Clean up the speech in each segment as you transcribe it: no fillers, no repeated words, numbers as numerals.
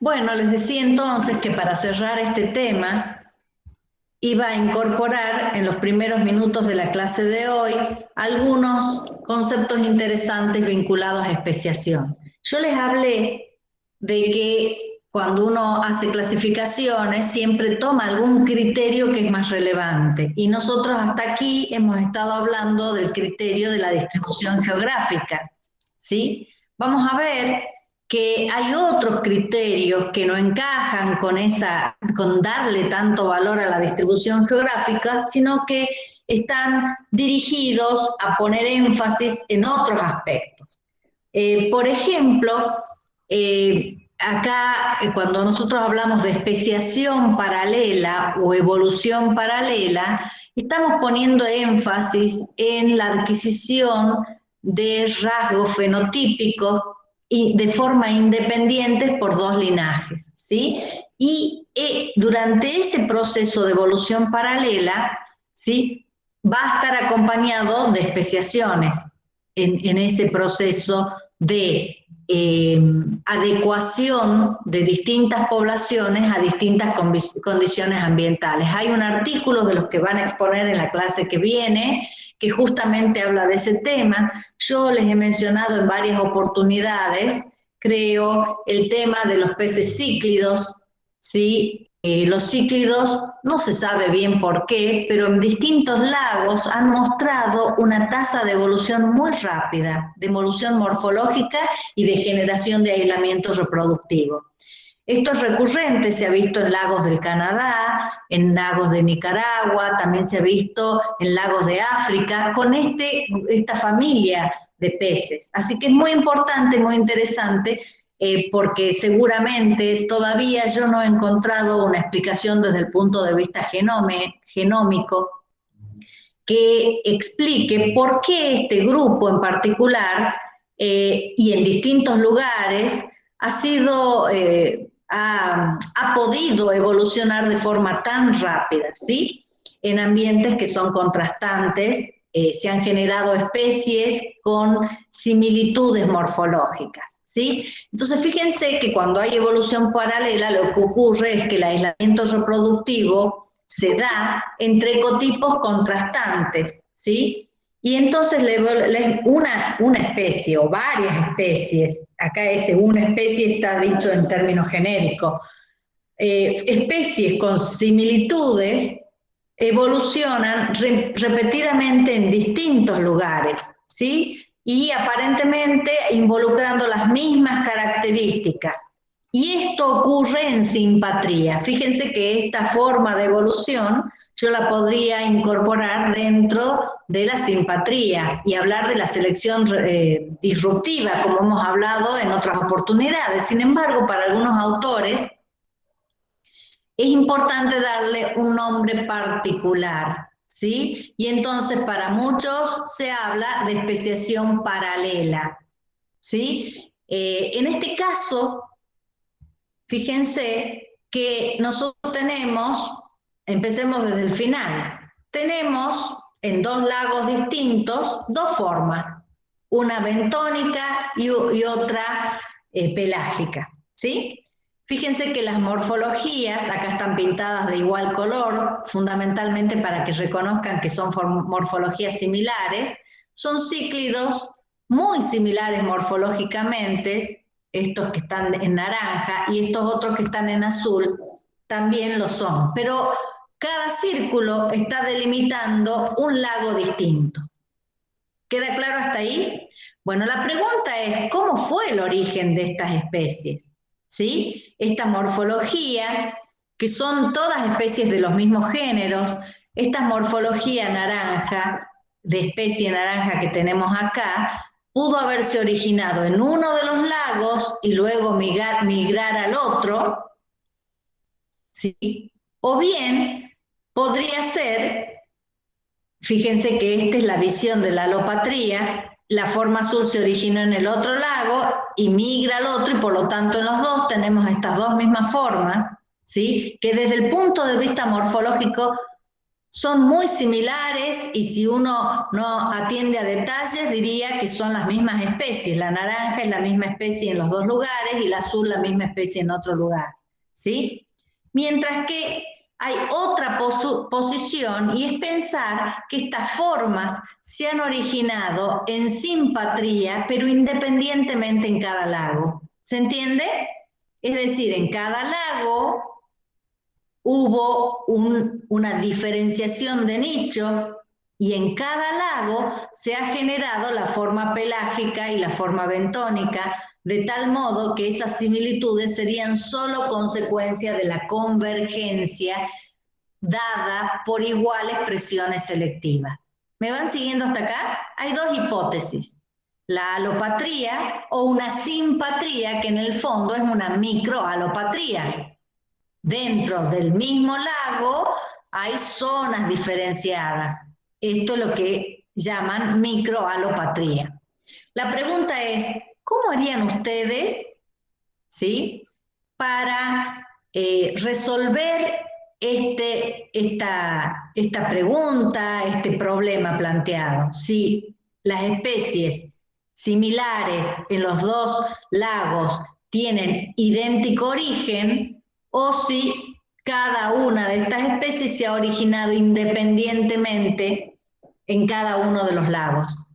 Bueno, les decía entonces que para cerrar este tema iba a incorporar en los primeros minutos de la clase de hoy algunos conceptos interesantes vinculados a especiación. Yo les hablé de que cuando uno hace clasificaciones siempre toma algún criterio que es más relevante y nosotros hasta aquí hemos estado hablando del criterio de la distribución geográfica, ¿sí? Vamos a ver que hay otros criterios que no encajan con darle tanto valor a la distribución geográfica, sino que están dirigidos a poner énfasis en otros aspectos. Por ejemplo, acá cuando nosotros hablamos de especiación paralela o evolución paralela, estamos poniendo énfasis en la adquisición de rasgos fenotípicos y de forma independiente por dos linajes, ¿sí? Y durante ese proceso de evolución paralela, ¿sí? Va a estar acompañado de especiaciones en ese proceso de adecuación de distintas poblaciones a distintas condiciones ambientales. Hay un artículo de los que van a exponer en la clase que viene que justamente habla de ese tema. Yo les he mencionado en varias oportunidades, creo, el tema de los peces cíclidos, ¿sí? Los cíclidos, no se sabe bien por qué, pero en distintos lagos han mostrado una tasa de evolución muy rápida, de evolución morfológica y de generación de aislamiento reproductivo. Esto es recurrente, se ha visto en lagos del Canadá, en lagos de Nicaragua, también se ha visto en lagos de África, con esta familia de peces. Así que es muy importante, muy interesante, porque seguramente todavía yo no he encontrado una explicación desde el punto de vista genómico que explique por qué este grupo en particular y en distintos lugares ha podido evolucionar de forma tan rápida, ¿sí? En ambientes que son contrastantes, se han generado especies con similitudes morfológicas, ¿sí? Entonces, fíjense que cuando hay evolución paralela, lo que ocurre es que el aislamiento reproductivo se da entre ecotipos contrastantes, ¿sí? Y entonces una especie o varias especies, acá ese una especie está dicho en términos genéricos, especies con similitudes evolucionan repetidamente en distintos lugares, ¿sí? Y aparentemente involucrando las mismas características. Y esto ocurre en simpatría. Fíjense que esta forma de evolución yo la podría incorporar dentro de la simpatría y hablar de la selección disruptiva, como hemos hablado en otras oportunidades. Sin embargo, para algunos autores es importante darle un nombre particular, ¿sí? Y entonces para muchos se habla de especiación paralela, ¿sí? En este caso, fíjense que nosotros empecemos desde el final, tenemos en dos lagos distintos dos formas, una bentónica y otra pelágica, ¿sí? Fíjense que las morfologías, acá están pintadas de igual color, fundamentalmente para que reconozcan que son morfologías similares, son cíclidos muy similares morfológicamente, estos que están en naranja y estos otros que están en azul también lo son, pero cada círculo está delimitando un lago distinto. ¿Queda claro hasta ahí? Bueno, la pregunta es, ¿cómo fue el origen de estas especies? ¿Sí? Esta morfología, que son todas especies de los mismos géneros, esta morfología naranja, de especie naranja que tenemos acá, pudo haberse originado en uno de los lagos y luego migrar al otro, ¿sí? O bien podría ser, fíjense que esta es la visión de la alopatría, la forma azul se originó en el otro lago y migra al otro y por lo tanto en los dos tenemos estas dos mismas formas, ¿sí? Que desde el punto de vista morfológico son muy similares y si uno no atiende a detalles diría que son las mismas especies. La naranja es la misma especie en los dos lugares y la azul la misma especie en otro lugar, ¿sí? Mientras que hay otra posición y es pensar que estas formas se han originado en simpatría, pero independientemente en cada lago. ¿Se entiende? Es decir, en cada lago hubo una diferenciación de nicho y en cada lago se ha generado la forma pelágica y la forma bentónica, de tal modo que esas similitudes serían solo consecuencia de la convergencia dada por iguales presiones selectivas. ¿Me van siguiendo hasta acá? Hay dos hipótesis. La alopatría o una simpatría, que en el fondo es una microalopatría. Dentro del mismo lago hay zonas diferenciadas. Esto es lo que llaman microalopatría. La pregunta es, ¿cómo harían ustedes, ¿sí?, para resolver esta pregunta, este problema planteado? Si las especies similares en los dos lagos tienen idéntico origen o si cada una de estas especies se ha originado independientemente en cada uno de los lagos.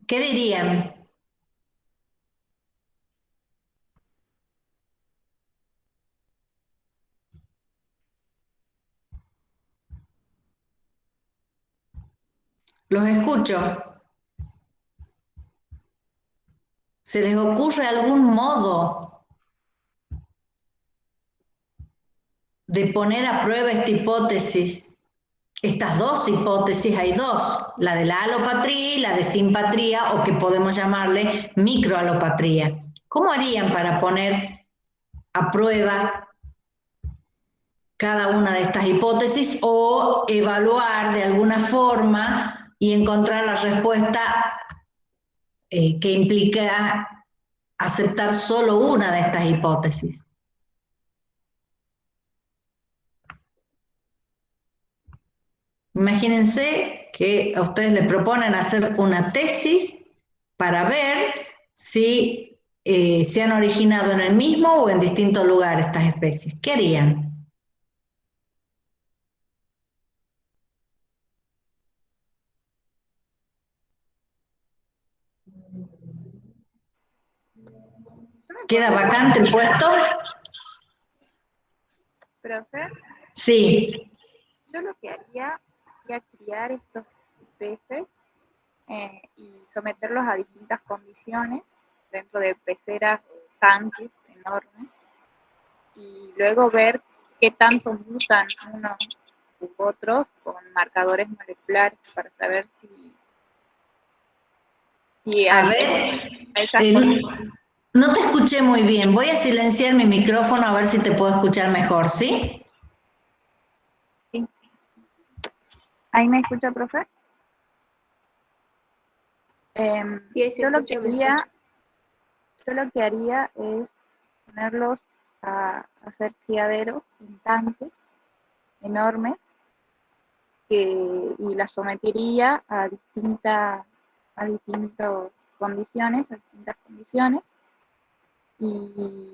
¿Qué dirían? Los escucho. ¿Se les ocurre algún modo de poner a prueba esta hipótesis? Estas dos hipótesis, hay dos, la de la alopatría y la de simpatría, o que podemos llamarle microalopatría. ¿Cómo harían para poner a prueba cada una de estas hipótesis o evaluar de alguna forma y encontrar la respuesta que implica aceptar solo una de estas hipótesis? Imagínense que a ustedes les proponen hacer una tesis para ver si se han originado en el mismo o en distintos lugares estas especies. ¿Qué harían? ¿Queda vacante el puesto? Profe, Sí. yo lo que haría sería criar estos peces y someterlos a distintas condiciones dentro de peceras o tanques enormes y luego ver qué tanto mutan unos u otros con marcadores moleculares para saber si A a ver, esas no te escuché muy bien. Voy a silenciar mi micrófono a ver si te puedo escuchar mejor, ¿sí? Sí. ¿Ahí me escucha, profe? Sí, yo lo que haría es ponerlos a hacer criaderos en tanques enormes y las sometería a distintas condiciones, y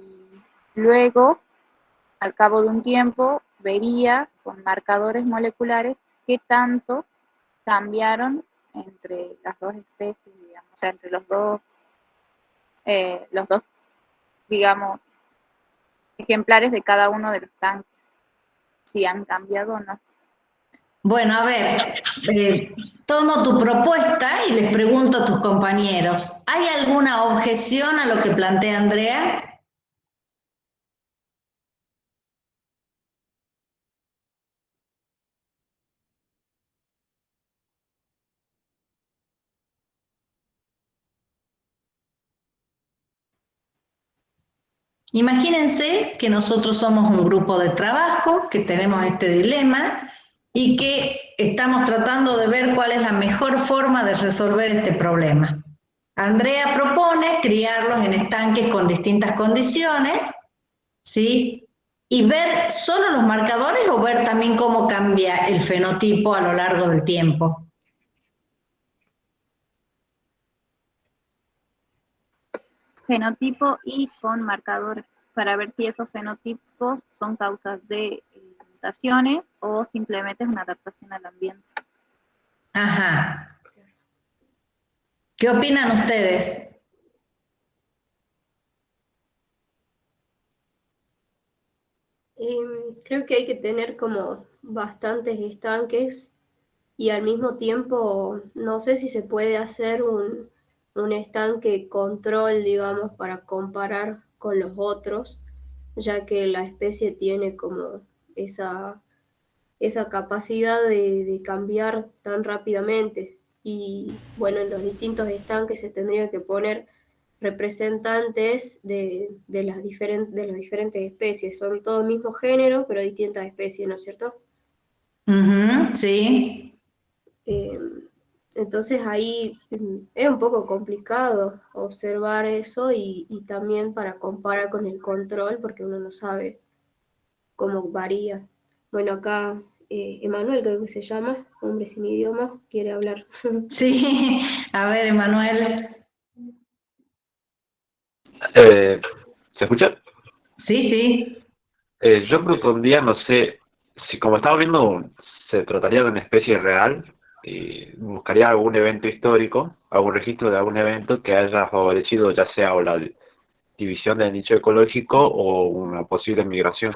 luego, al cabo de un tiempo, vería con marcadores moleculares qué tanto cambiaron entre las dos especies, digamos, o sea, entre los dos, digamos, ejemplares de cada uno de los tanques, si han cambiado o no. Bueno, a ver, tomo tu propuesta y les pregunto a tus compañeros, ¿hay alguna objeción a lo que plantea Andrea? Imagínense que nosotros somos un grupo de trabajo, que tenemos este dilema y que estamos tratando de ver cuál es la mejor forma de resolver este problema. Andrea propone criarlos en estanques con distintas condiciones, ¿sí? Y ver solo los marcadores o ver también cómo cambia el fenotipo a lo largo del tiempo. Fenotipo y con marcadores, para ver si esos fenotipos son causas de mutaciones o simplemente es una adaptación al ambiente. Ajá. ¿Qué opinan ustedes? Creo que hay que tener como bastantes estanques y al mismo tiempo no sé si se puede hacer un estanque control, digamos, para comparar con los otros, ya que la especie tiene como esa, esa capacidad de cambiar tan rápidamente. Y bueno, en los distintos estanques se tendría que poner representantes de las de las diferentes especies. Son todo el mismo género, pero distintas especies, ¿no es cierto? Sí. Eh, entonces ahí es un poco complicado observar eso y también para comparar con el control, porque uno no sabe cómo varía. Bueno, acá Emanuel creo que se llama, hombre sin idioma, quiere hablar. Sí, a ver, Emanuel. ¿Se escucha? Sí, sí. Yo propondría, no sé, si como estaba viendo se trataría de una especie real, y buscaría algún evento histórico, algún registro de algún evento que haya favorecido ya sea o la división del nicho ecológico o una posible migración.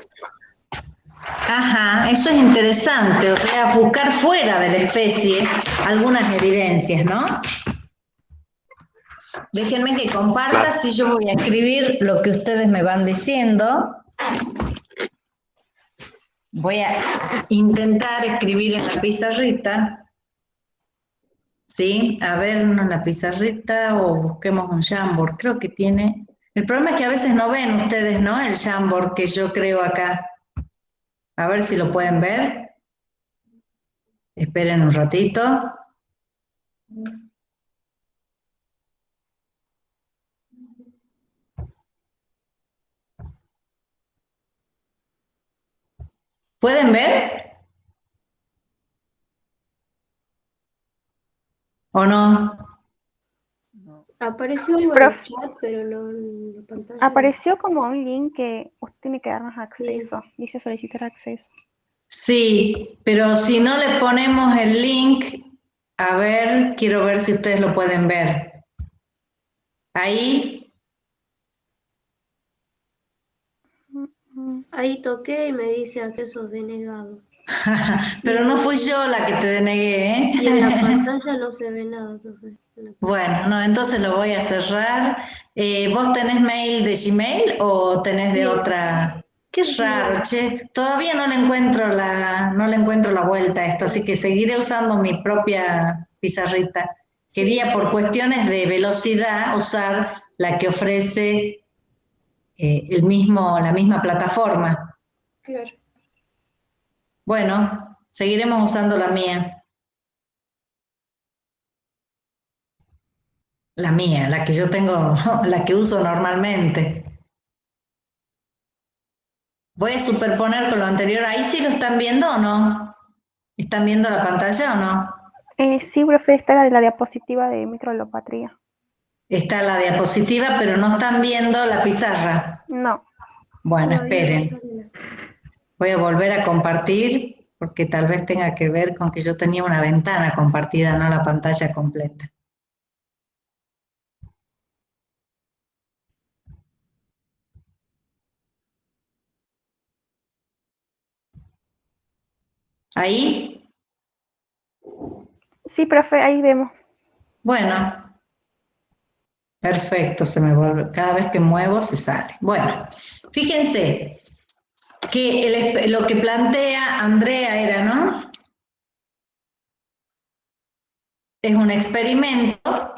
Ajá, eso es interesante, o sea, buscar fuera de la especie algunas evidencias, ¿no? Déjenme que comparta, Claro, si yo voy a escribir lo que ustedes me van diciendo. Voy a intentar escribir en la pizarrita, ¿sí? A ver, en la pizarrita o busquemos un Jamboard, creo que tiene... El problema es que a veces no ven ustedes, ¿no? El Jamboard que yo creo acá. A ver si lo pueden ver. Esperen un ratito. ¿Pueden ver o no? Apareció algo en el Prof, chat, pero no en la pantalla. apareció como un link que usted tiene que darnos Sí. acceso. Dice solicitar acceso. Sí, pero si no le ponemos el link, a ver, quiero ver si ustedes lo pueden ver. Ahí, Ahí toqué y me dice acceso denegado. pero no fui yo la que te denegué, Y en la ¿eh? pantalla no se ve nada, profe. Bueno, no, entonces lo voy a cerrar. ¿Vos tenés mail de Gmail o tenés de Sí. otra? Qué Sí. raro, che. Todavía no le encuentro la vuelta a esto, así que seguiré usando mi propia pizarrita. Sí. Quería por cuestiones de velocidad usar la que ofrece la misma plataforma. Claro. Bueno, seguiremos usando la mía. La mía, la que yo tengo, la que uso normalmente. Voy a superponer con lo anterior. ¿Ahí sí lo están viendo o no? ¿Están viendo la pantalla o no? Sí, profe, está la de la diapositiva de microalopatría. Está la diapositiva, pero no están viendo la pizarra. No. Bueno, Todavía no esperen. sale. Voy a volver a compartir porque tal vez tenga que ver con que yo tenía una ventana compartida, no la pantalla completa. ¿Ahí? Sí, profe, ahí vemos. Bueno, perfecto, se me vuelve. Cada vez que muevo se sale. Bueno, fíjense que lo que plantea Andrea era, ¿no? Es un experimento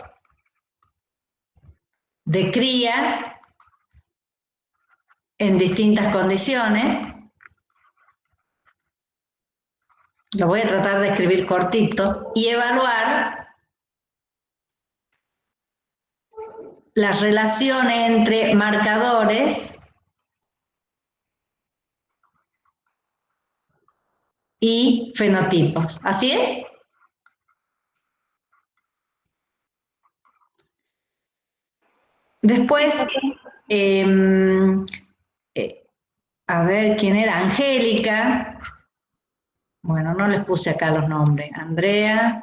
de cría en distintas condiciones. Lo voy a tratar de escribir cortito y evaluar la relación entre marcadores y fenotipos. ¿Así es? Después, a ver, ¿quién era? Angélica. Bueno, no les puse acá los nombres. Andrea.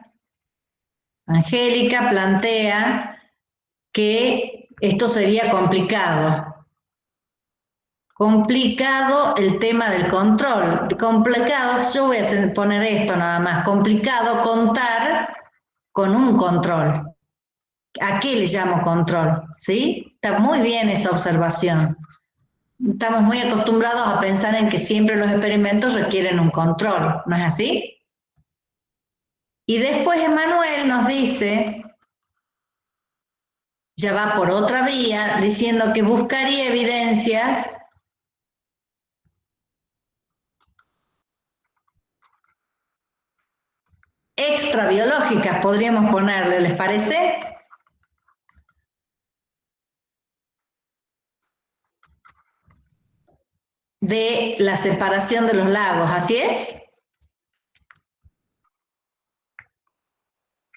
Angélica plantea que esto sería complicado. Complicado el tema del control. Complicado, yo voy a poner esto nada más. Complicado contar con un control. ¿A qué le llamo control? ¿Sí? Está muy bien esa observación. Estamos muy acostumbrados a pensar en que siempre los experimentos requieren un control, ¿no es así? Y después Emanuel nos dice, ya va por otra vía, diciendo que buscaría evidencias extrabiológicas, podríamos ponerle, ¿les parece? De la separación de los lagos, ¿así es?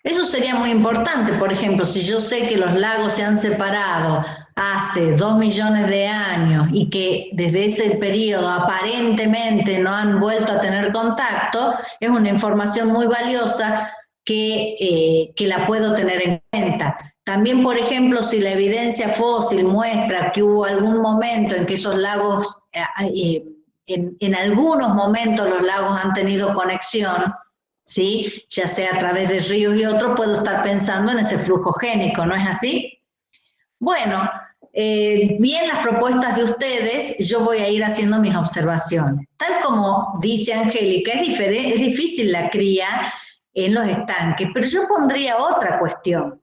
Eso sería muy importante, por ejemplo, si yo sé que los lagos se han separado hace 2 millones de años y que desde ese periodo aparentemente no han vuelto a tener contacto, es una información muy valiosa que la puedo tener en cuenta. También, por ejemplo, si la fósil muestra que hubo algún momento en que esos lagos, en algunos momentos los lagos han tenido conexión, ¿sí? Ya sea a través de ríos y otros, puedo estar pensando en ese flujo génico, ¿no es así? Bueno, bien las propuestas de ustedes, yo voy a ir haciendo mis observaciones. Tal como dice Angélica, es difícil la cría en los estanques, pero yo pondría otra cuestión.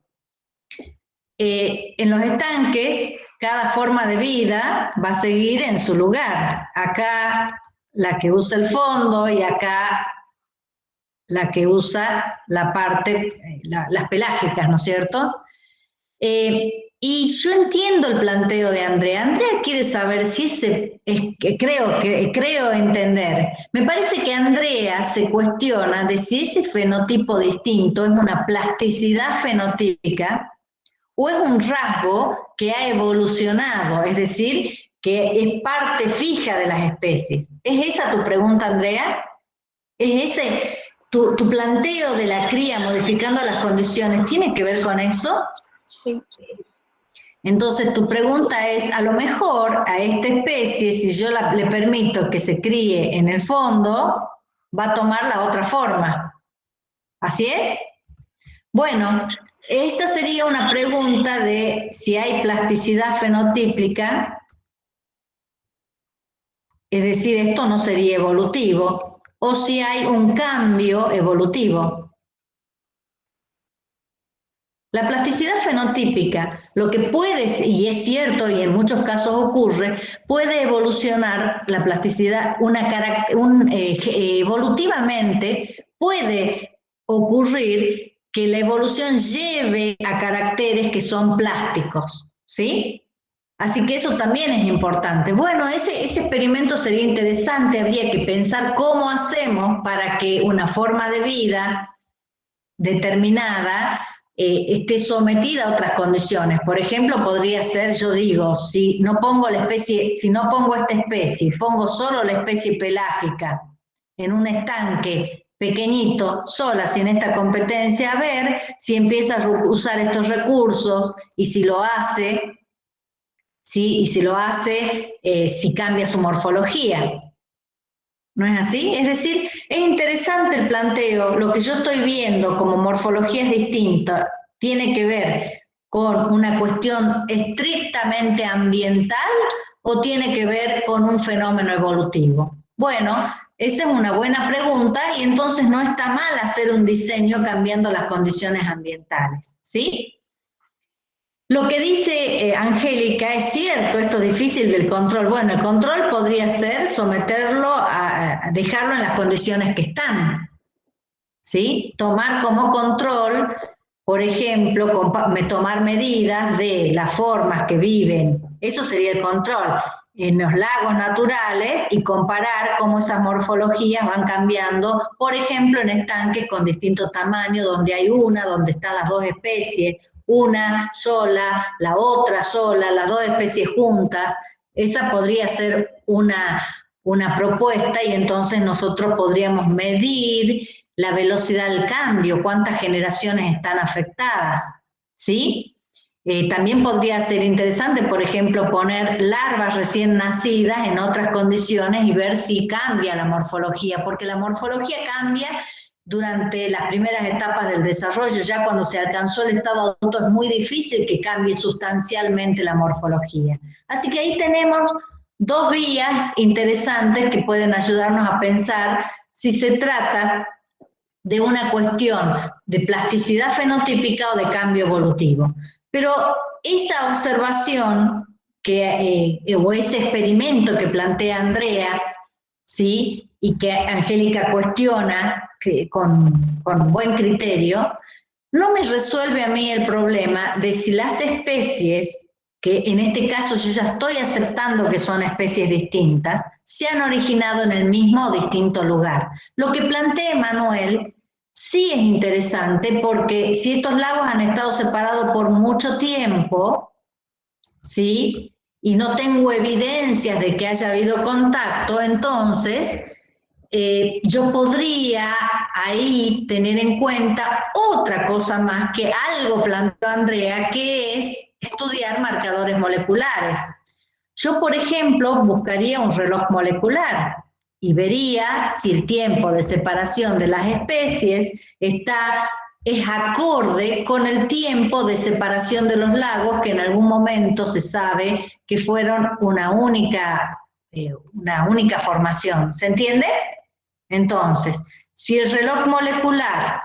En los estanques, cada forma de vida va a seguir en su lugar. Acá la que usa el fondo y acá la que usa la parte, las pelágicas, ¿no es cierto? Y yo entiendo el planteo de Andrea. Andrea quiere saber si creo entender. Me parece que Andrea se cuestiona de si ese fenotipo distinto es una plasticidad fenotípica o es un rasgo que ha evolucionado, es decir, que es parte fija de las especies. ¿Es esa tu pregunta, Andrea? ¿Es ese tu planteo de la cría modificando las condiciones? ¿Tiene que ver con eso? Sí. Entonces tu pregunta es, a lo mejor a esta especie, si yo le permito que se críe en el fondo, va a tomar la otra forma. ¿Así es? Bueno, esa sería una pregunta de si hay plasticidad fenotípica, es decir, esto no sería evolutivo, o si hay un cambio evolutivo. La plasticidad fenotípica, lo que puede, y es cierto y en muchos casos ocurre, puede evolucionar la plasticidad, evolutivamente puede ocurrir que la evolución lleve a caracteres que son plásticos, ¿sí? Así que eso también es importante. Bueno, ese experimento sería interesante, habría que pensar cómo hacemos para que una forma de vida determinada esté sometida a otras condiciones. Por ejemplo, podría ser, yo digo, si no pongo esta especie, pongo solo la especie pelágica en un estanque pequeñito, sola, sin esta competencia, a ver si empieza a usar estos recursos y si lo hace, ¿sí? Y si lo hace, si cambia su morfología. ¿No es así? Es decir, es interesante el planteo. Lo que yo estoy viendo como morfologías distintas tiene que ver con una cuestión estrictamente ambiental o tiene que ver con un fenómeno evolutivo. Bueno, esa es una buena pregunta y entonces no está mal hacer un diseño cambiando las condiciones ambientales, ¿sí? Lo que dice Angélica es cierto, esto es difícil del control. Bueno, el control podría ser someterlo a dejarlo en las condiciones que están, ¿sí? Tomar como control por ejemplo, tomar medidas de las formas que viven, eso sería el control, en los lagos naturales y comparar cómo esas morfologías van cambiando, por ejemplo, en estanques con distinto tamaño, donde hay donde están las dos especies, una sola, la otra sola, las dos especies juntas. Esa podría ser una propuesta y entonces nosotros podríamos medir la velocidad del cambio, cuántas generaciones están afectadas, ¿sí? También podría ser interesante, por ejemplo, poner larvas recién nacidas en otras condiciones y ver si cambia la morfología, porque la morfología cambia durante las primeras etapas del desarrollo. Ya cuando se alcanzó el estado adulto es muy difícil que cambie sustancialmente la morfología. Así que ahí tenemos dos vías interesantes que pueden ayudarnos a pensar si se trata de una cuestión de plasticidad fenotípica o de cambio evolutivo. Pero esa observación o ese experimento que plantea Andrea, ¿sí? Y que Angélica cuestiona con buen criterio, no me resuelve a mí el problema de si las especies, que en este caso yo ya estoy aceptando que son especies distintas, se han originado en el mismo o distinto lugar. Lo que plantea Manuel sí es interesante porque si estos lagos han estado separados por mucho tiempo, ¿sí? Y no tengo evidencias de que haya habido contacto, entonces yo podría ahí tener en cuenta otra cosa más que algo planteó Andrea, que es estudiar marcadores moleculares. Yo, por ejemplo, buscaría un reloj molecular y vería si el tiempo de separación de las especies es acorde con el tiempo de separación de los lagos, que en algún momento se sabe que fueron una única formación. ¿Se entiende? Entonces, si el reloj molecular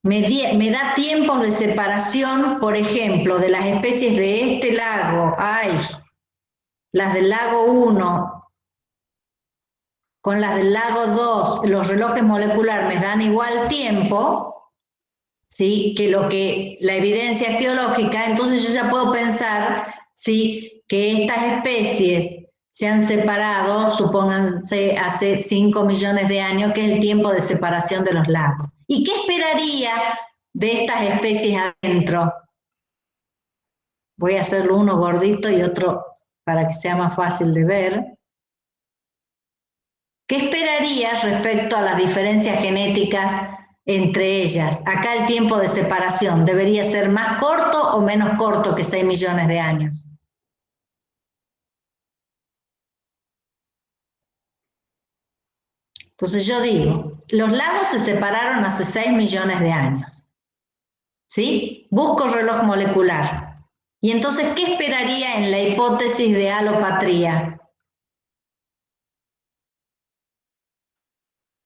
me da tiempos de separación, por ejemplo, de las especies de este lago, las del lago 1 con las del lago 2, los relojes moleculares me dan igual tiempo, ¿sí? Que la evidencia geológica, entonces yo ya puedo pensar, ¿sí? Que estas especies se han separado, supónganse, hace 5 millones de años, que es el tiempo de separación de los lagos. ¿Y qué esperaría de estas especies adentro? Voy a hacerlo uno gordito y otro para que sea más fácil de ver. ¿Qué esperarías respecto a las diferencias genéticas entre ellas? Acá el tiempo de separación, ¿debería ser más corto o menos corto que 6 millones de años? Entonces yo digo, los lagos se separaron hace 6 millones de años, ¿sí? Busco reloj molecular. Y entonces, ¿qué esperaría en la hipótesis de alopatría?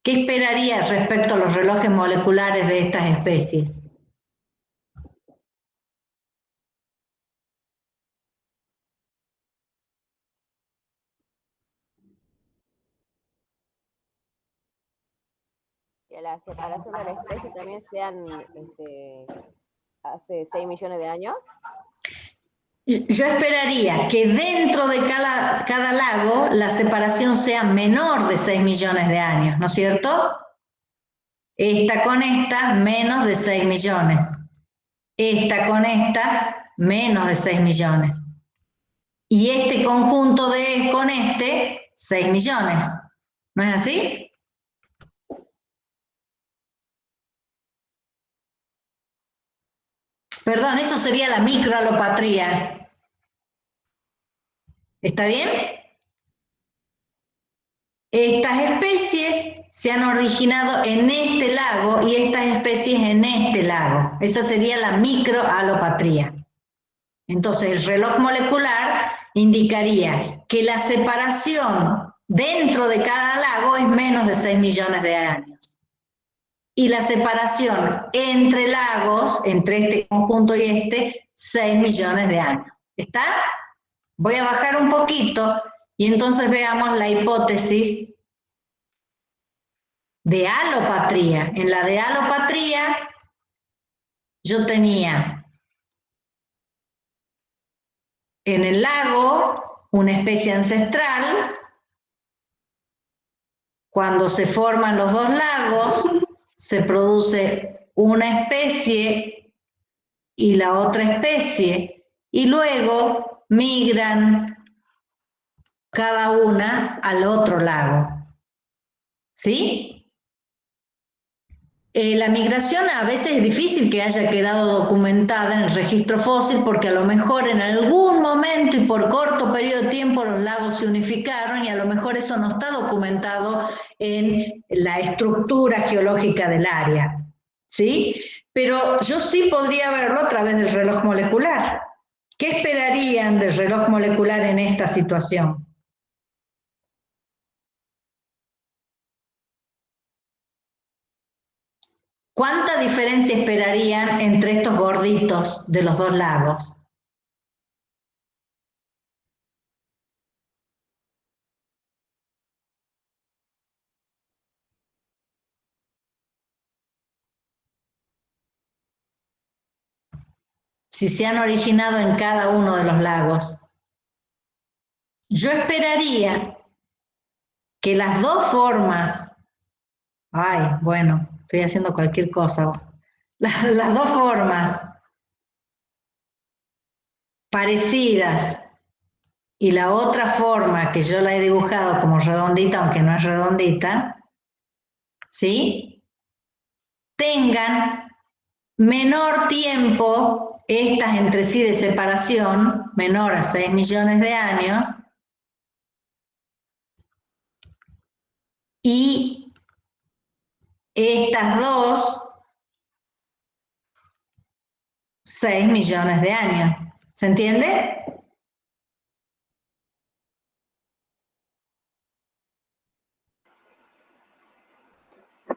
¿Qué esperaría respecto a los relojes moleculares de estas especies? Que la separación de la especie también sean hace 6 millones de años. Yo esperaría que dentro de cada lago la separación sea menor de 6 millones de años, ¿no es cierto? Esta con esta, menos de 6 millones. Esta con esta, menos de 6 millones. Y este conjunto con este, 6 millones. ¿No es así? Perdón, eso sería la microalopatría. ¿Está bien? Estas especies se han originado en este lago y estas especies en este lago. Esa sería la microalopatría. Entonces, el reloj molecular indicaría que la separación dentro de cada lago es menos de 6 millones de años. Y la separación entre lagos, entre este conjunto y 6 millones de años. ¿Está? Voy a bajar un poquito y entonces veamos la hipótesis de alopatría. En la de alopatría yo tenía en el lago una especie ancestral. Cuando se forman los dos lagos, se produce una especie y la otra especie, y luego migran cada una al otro lago. ¿Sí? La migración a veces es difícil que haya quedado documentada en el registro fósil porque a lo mejor en algún momento y por corto periodo de tiempo los lagos se unificaron y a lo mejor eso no está documentado en la estructura geológica del área. ¿Sí? Pero yo sí podría verlo a través del reloj molecular. ¿Qué esperarían del reloj molecular en esta situación? ¿Cuánta diferencia esperarían entre estos gorditos de los dos lagos? Si se han originado en cada uno de los lagos. Yo esperaría que las dos formas, estoy haciendo cualquier cosa. Las dos formas parecidas y la otra forma que yo la he dibujado como redondita, aunque no es redondita, ¿sí? Tengan menor tiempo, estas entre sí de separación, menor a 6 millones de años, y estas dos, 6 millones de años. ¿Se entiende?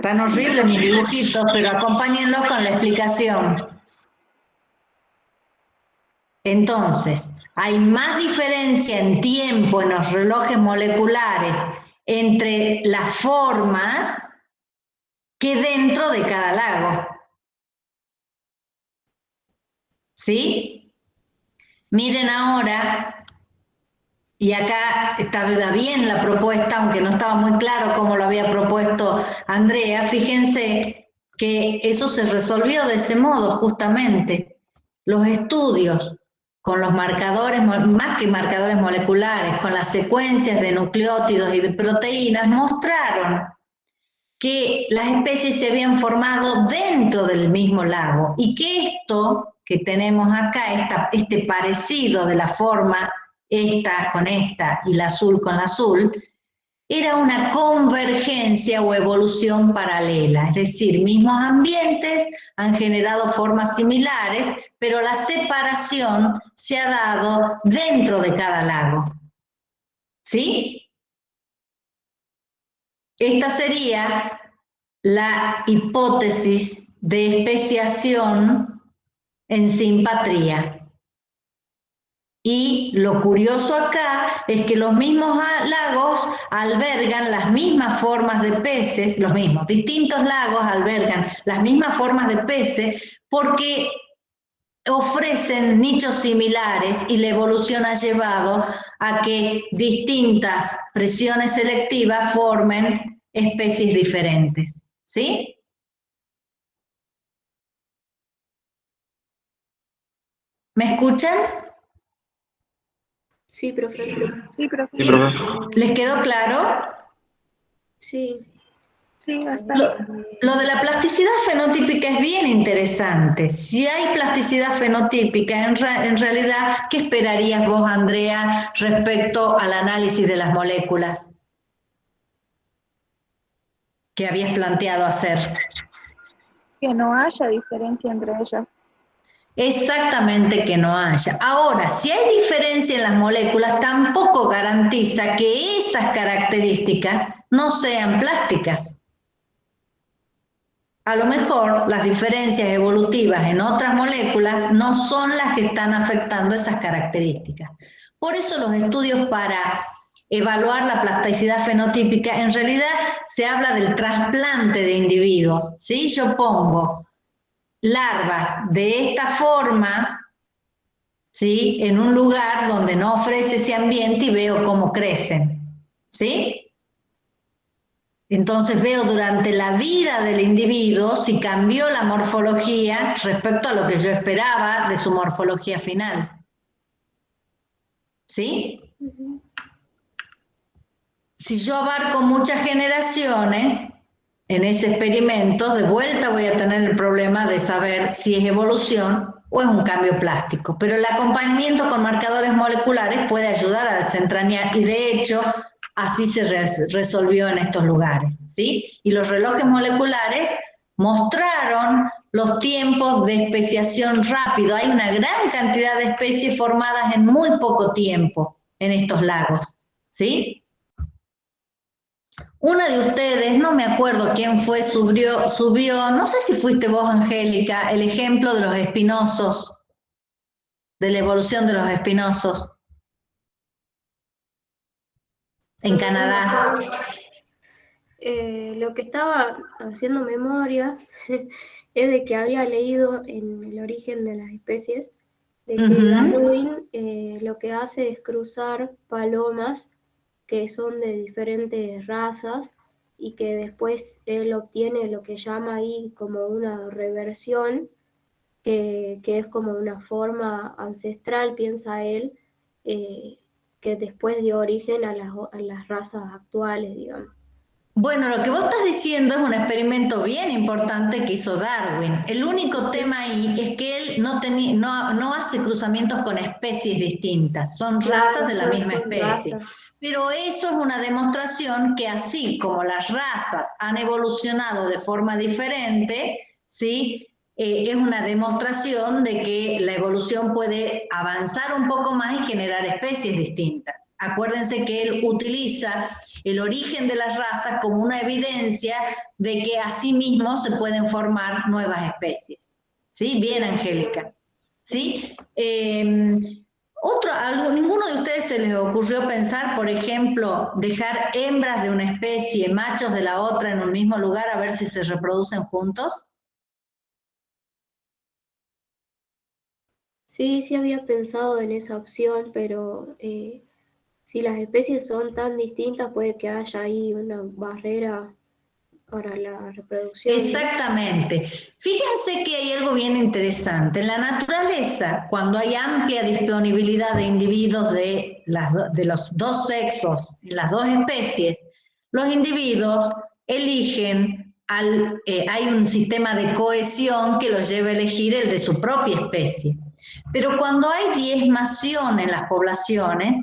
Tan horribles mis dibujitos, pero acompáñenlos con la explicación. Entonces, hay más diferencia en tiempo en los relojes moleculares entre las formas que dentro de cada lago. ¿Sí? Miren ahora, y acá está bien la propuesta, aunque no estaba muy claro cómo lo había propuesto Andrea, fíjense que eso se resolvió de ese modo justamente. Los estudios con los marcadores, más que marcadores moleculares, con las secuencias de nucleótidos y de proteínas, mostraron que las especies se habían formado dentro del mismo lago y que esto que tenemos acá, este parecido de la forma esta con esta y la azul con la azul, era una convergencia o evolución paralela, es decir, mismos ambientes han generado formas similares, pero la separación se ha dado dentro de cada lago. ¿Sí? Esta sería la hipótesis de especiación en simpatría. Y lo curioso acá es que los mismos lagos albergan las mismas formas de peces, distintos lagos albergan las mismas formas de peces porque ofrecen nichos similares y la evolución ha llevado a que distintas presiones selectivas formen especies diferentes. ¿Sí? ¿Me escuchan? Sí, profe. Sí, profe. Sí, profe. ¿Les quedó claro? Sí. Sí, bastante. Lo de la plasticidad fenotípica es bien interesante. Si hay plasticidad fenotípica, en realidad, ¿qué esperarías vos, Andrea, respecto al análisis de las moléculas que habías planteado hacer? Que no haya diferencia entre ellas. Exactamente, que no haya. Ahora, si hay diferencia en las moléculas, tampoco garantiza que esas características no sean plásticas. A lo mejor las diferencias evolutivas en otras moléculas no son las que están afectando esas características. Por eso los estudios para evaluar la plasticidad fenotípica, en realidad se habla del trasplante de individuos, ¿sí? Yo pongo larvas de esta forma, ¿sí?, en un lugar donde no ofrece ese ambiente y veo cómo crecen, ¿sí? Entonces veo durante la vida del individuo si cambió la morfología respecto a lo que yo esperaba de su morfología final. ¿Sí? Si yo abarco muchas generaciones en ese experimento, de vuelta voy a tener el problema de saber si es evolución o es un cambio plástico. Pero el acompañamiento con marcadores moleculares puede ayudar a desentrañar, y de hecho así se resolvió en estos lugares, ¿sí? Y los relojes moleculares mostraron los tiempos de especiación rápido. Hay una gran cantidad de especies formadas en muy poco tiempo en estos lagos, ¿sí? Una de ustedes, no me acuerdo quién fue, subió, no sé si fuiste vos, Angélica, el ejemplo de los espinosos, de la evolución de los espinosos en Canadá. Lo que estaba haciendo memoria es de que había leído en El origen de las especies de que Darwin lo que hace es cruzar palomas que son de diferentes razas y que después él obtiene lo que llama ahí como una reversión, que es como una forma ancestral, piensa él, que después dio origen a las razas actuales, digamos. Bueno, lo que vos estás diciendo es un experimento bien importante que hizo Darwin. El único tema ahí es que él no hace cruzamientos con especies distintas, son razas de la misma especie. Pero eso es una demostración que así como las razas han evolucionado de forma diferente, ¿sí?, es una demostración de que la evolución puede avanzar un poco más y generar especies distintas. Acuérdense que él utiliza el origen de las razas como una evidencia de que así mismo se pueden formar nuevas especies. ¿Sí? Bien, Angélica. ¿Sí? ¿Ninguno de ustedes se les ocurrió pensar, por ejemplo, dejar hembras de una especie, machos de la otra en un mismo lugar a ver si se reproducen juntos? Sí había pensado en esa opción, pero si las especies son tan distintas, puede que haya ahí una barrera para la reproducción. Exactamente. Fíjense que hay algo bien interesante. En la naturaleza, cuando hay amplia disponibilidad de individuos de los dos sexos en las dos especies, los individuos eligen, hay un sistema de cohesión que los lleva a elegir el de su propia especie. Pero cuando hay diezmación en las poblaciones,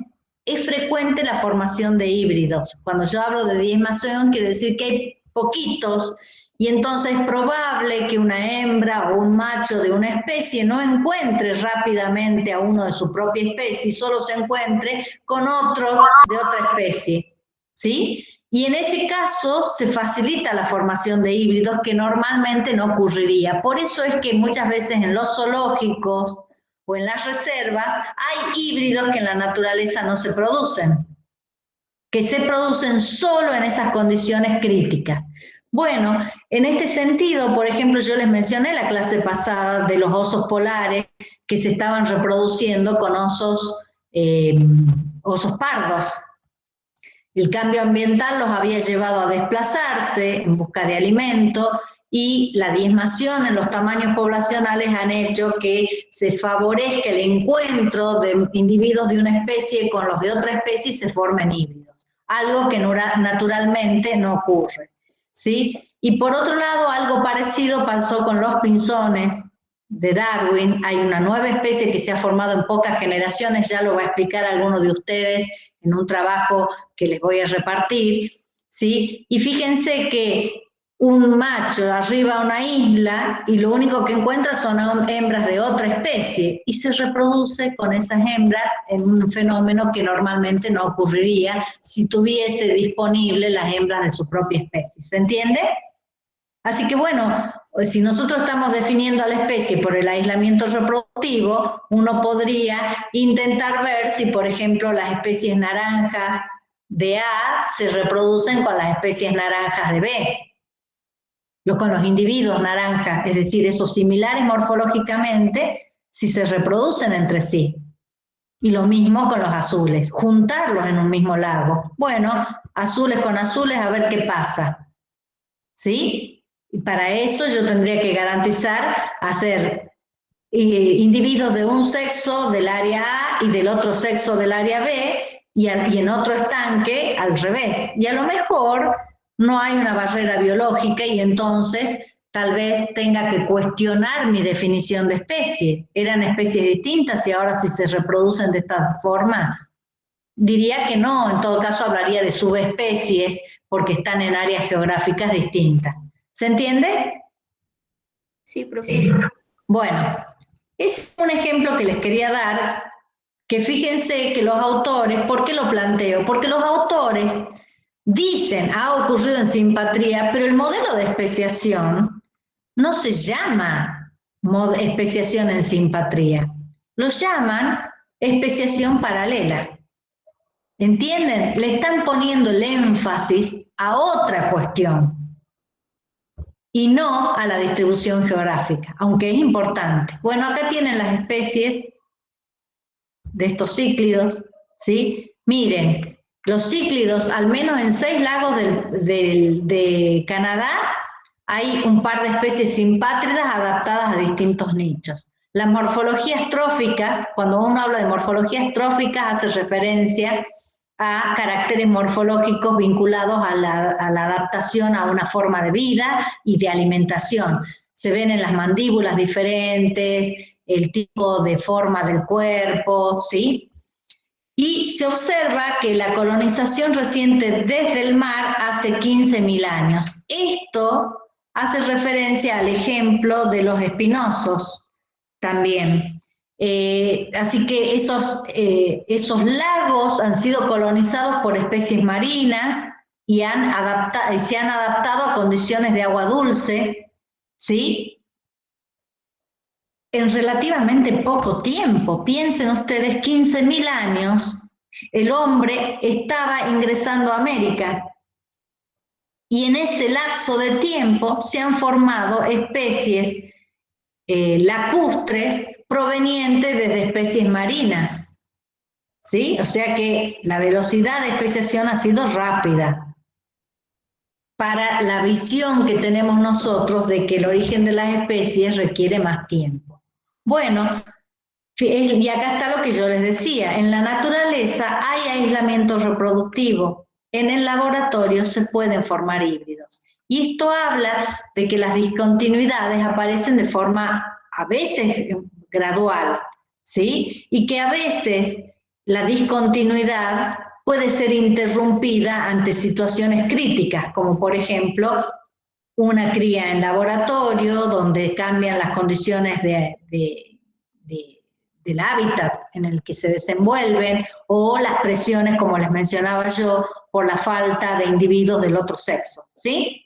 es frecuente la formación de híbridos. Cuando yo hablo de diezmación, quiere decir que hay poquitos, y entonces es probable que una hembra o un macho de una especie no encuentre rápidamente a uno de su propia especie, solo se encuentre con otro de otra especie, ¿sí? Y en ese caso se facilita la formación de híbridos que normalmente no ocurriría. Por eso es que muchas veces en los zoológicos o en las reservas hay híbridos que en la naturaleza no se producen, que se producen solo en esas condiciones críticas. Bueno, en este sentido, por ejemplo, yo les mencioné la clase pasada de los osos polares que se estaban reproduciendo con osos pardos. El cambio ambiental los había llevado a desplazarse en busca de alimento, y la diezmación en los tamaños poblacionales han hecho que se favorezca el encuentro de individuos de una especie con los de otra especie y se formen híbridos, algo que naturalmente no ocurre, ¿sí? Y por otro lado, algo parecido pasó con los pinzones de Darwin. Hay una nueva especie que se ha formado en pocas generaciones, ya lo va a explicar alguno de ustedes en un trabajo que les voy a repartir, ¿sí? Y fíjense que un macho arriba a una isla y lo único que encuentra son hembras de otra especie y se reproduce con esas hembras en un fenómeno que normalmente no ocurriría si tuviese disponible las hembras de su propia especie. ¿Se entiende? Así que bueno, si nosotros estamos definiendo a la especie por el aislamiento reproductivo, uno podría intentar ver si, por ejemplo, las especies naranjas de A se reproducen con las especies naranjas de B. con los individuos naranja, es decir, esos similares morfológicamente, si se reproducen entre sí. Y lo mismo con los azules, juntarlos en un mismo lago. Bueno, azules con azules, a ver qué pasa. ¿Sí? Y para eso yo tendría que garantizar hacer individuos de un sexo del área A y del otro sexo del área B, y en otro estanque al revés. Y a lo mejor no hay una barrera biológica y entonces tal vez tenga que cuestionar mi definición de especie. Eran especies distintas y ahora si se reproducen de esta forma, diría que no, en todo caso hablaría de subespecies porque están en áreas geográficas distintas. ¿Se entiende? Sí, profe. Bueno, es un ejemplo que les quería dar, que fíjense que los autores, ¿por qué lo planteo? Porque los autores dicen, ha ocurrido en simpatría, pero el modelo de especiación no se llama especiación en simpatría, lo llaman especiación paralela. ¿Entienden? Le están poniendo el énfasis a otra cuestión y no a la distribución geográfica, aunque es importante. Bueno, acá tienen las especies de estos cíclidos, ¿sí? Miren, los cíclidos, al menos en 6 lagos de Canadá, hay un par de especies simpátridas adaptadas a distintos nichos. Las morfologías tróficas, cuando uno habla de morfologías tróficas, hace referencia a caracteres morfológicos vinculados a la adaptación a una forma de vida y de alimentación. Se ven en las mandíbulas diferentes, el tipo de forma del cuerpo, ¿sí? Y se observa que la colonización reciente desde el mar hace 15.000 años. Esto hace referencia al ejemplo de los espinosos también. Así que esos lagos han sido colonizados por especies marinas y se han adaptado a condiciones de agua dulce, ¿sí? En relativamente poco tiempo. Piensen ustedes, 15.000 años, el hombre estaba ingresando a América y en ese lapso de tiempo se han formado especies lacustres provenientes desde especies marinas, ¿sí? O sea que la velocidad de especiación ha sido rápida para la visión que tenemos nosotros de que el origen de las especies requiere más tiempo. Bueno, y acá está lo que yo les decía, en la naturaleza hay aislamiento reproductivo, en el laboratorio se pueden formar híbridos. Y esto habla de que las discontinuidades aparecen de forma a veces gradual, ¿sí? Y que a veces la discontinuidad puede ser interrumpida ante situaciones críticas, como por ejemplo una cría en laboratorio donde cambian las condiciones del hábitat en el que se desenvuelven, o las presiones, como les mencionaba yo, por la falta de individuos del otro sexo, ¿sí?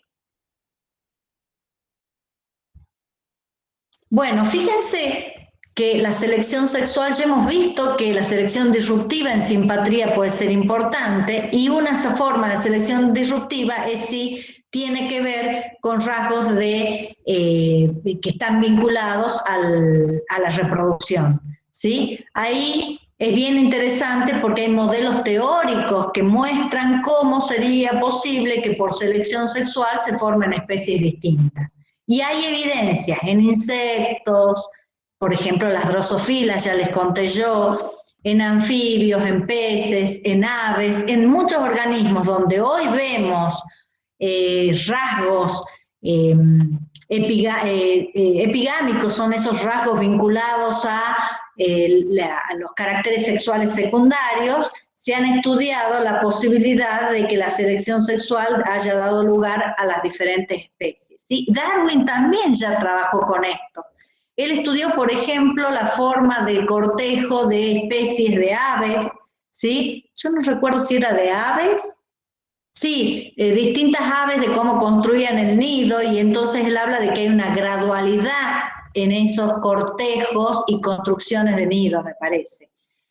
Bueno, fíjense que la selección sexual, ya hemos visto que la selección disruptiva en simpatría puede ser importante, y una forma de selección disruptiva es si tiene que ver con rasgos que están vinculados a la reproducción, ¿sí? Ahí es bien interesante porque hay modelos teóricos que muestran cómo sería posible que por selección sexual se formen especies distintas. Y hay evidencia en insectos, por ejemplo las drosofilas, ya les conté yo, en anfibios, en peces, en aves, en muchos organismos donde hoy vemos rasgos epigámicos, son esos rasgos vinculados a los caracteres sexuales secundarios. Se han estudiado la posibilidad de que la selección sexual haya dado lugar a las diferentes especies, ¿sí? Darwin también ya trabajó con esto. Él estudió, por ejemplo, la forma de cortejo de especies de aves, ¿sí? Yo no recuerdo si era de aves. Sí, distintas aves de cómo construían el nido, y entonces él habla de que hay una gradualidad en esos cortejos y construcciones de nido, me parece.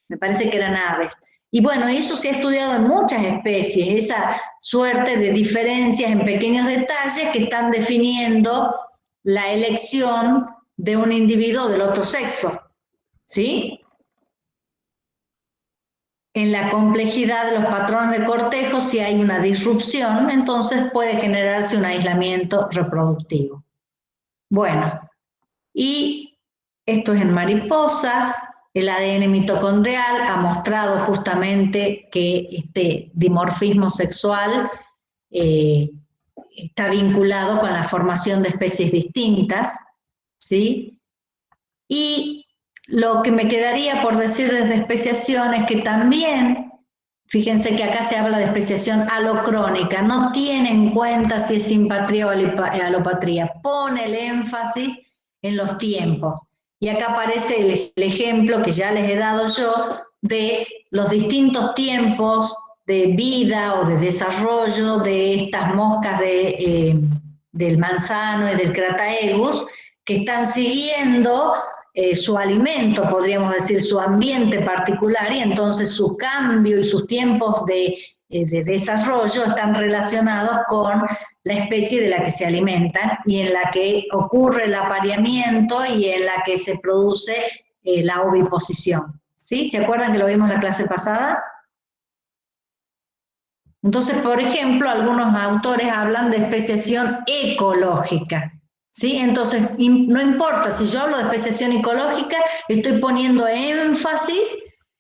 Me parece que eran aves. Y bueno, eso se ha estudiado en muchas especies, esa suerte de diferencias en pequeños detalles que están definiendo la elección de un individuo del otro sexo, ¿sí? En la complejidad de los patrones de cortejo, si hay una disrupción, entonces puede generarse un aislamiento reproductivo. Bueno, y esto es en mariposas. El ADN mitocondrial ha mostrado justamente que este dimorfismo sexual está vinculado con la formación de especies distintas, ¿sí? Y lo que me quedaría por decir desde especiación es que también, fíjense que acá se habla de especiación alocrónica, no tiene en cuenta si es simpatría o alopatría, pone el énfasis en los tiempos. Y acá aparece el ejemplo que ya les he dado yo de los distintos tiempos de vida o de desarrollo de estas moscas del manzano y del Crataegus, que están siguiendo su alimento, podríamos decir, su ambiente particular, y entonces su cambio y sus tiempos de desarrollo están relacionados con la especie de la que se alimentan y en la que ocurre el apareamiento y en la que se produce la oviposición. ¿Sí? ¿Se acuerdan que lo vimos en la clase pasada? Entonces, por ejemplo, algunos autores hablan de especiación ecológica. ¿Sí? Entonces, no importa, si yo hablo de especiación ecológica, estoy poniendo énfasis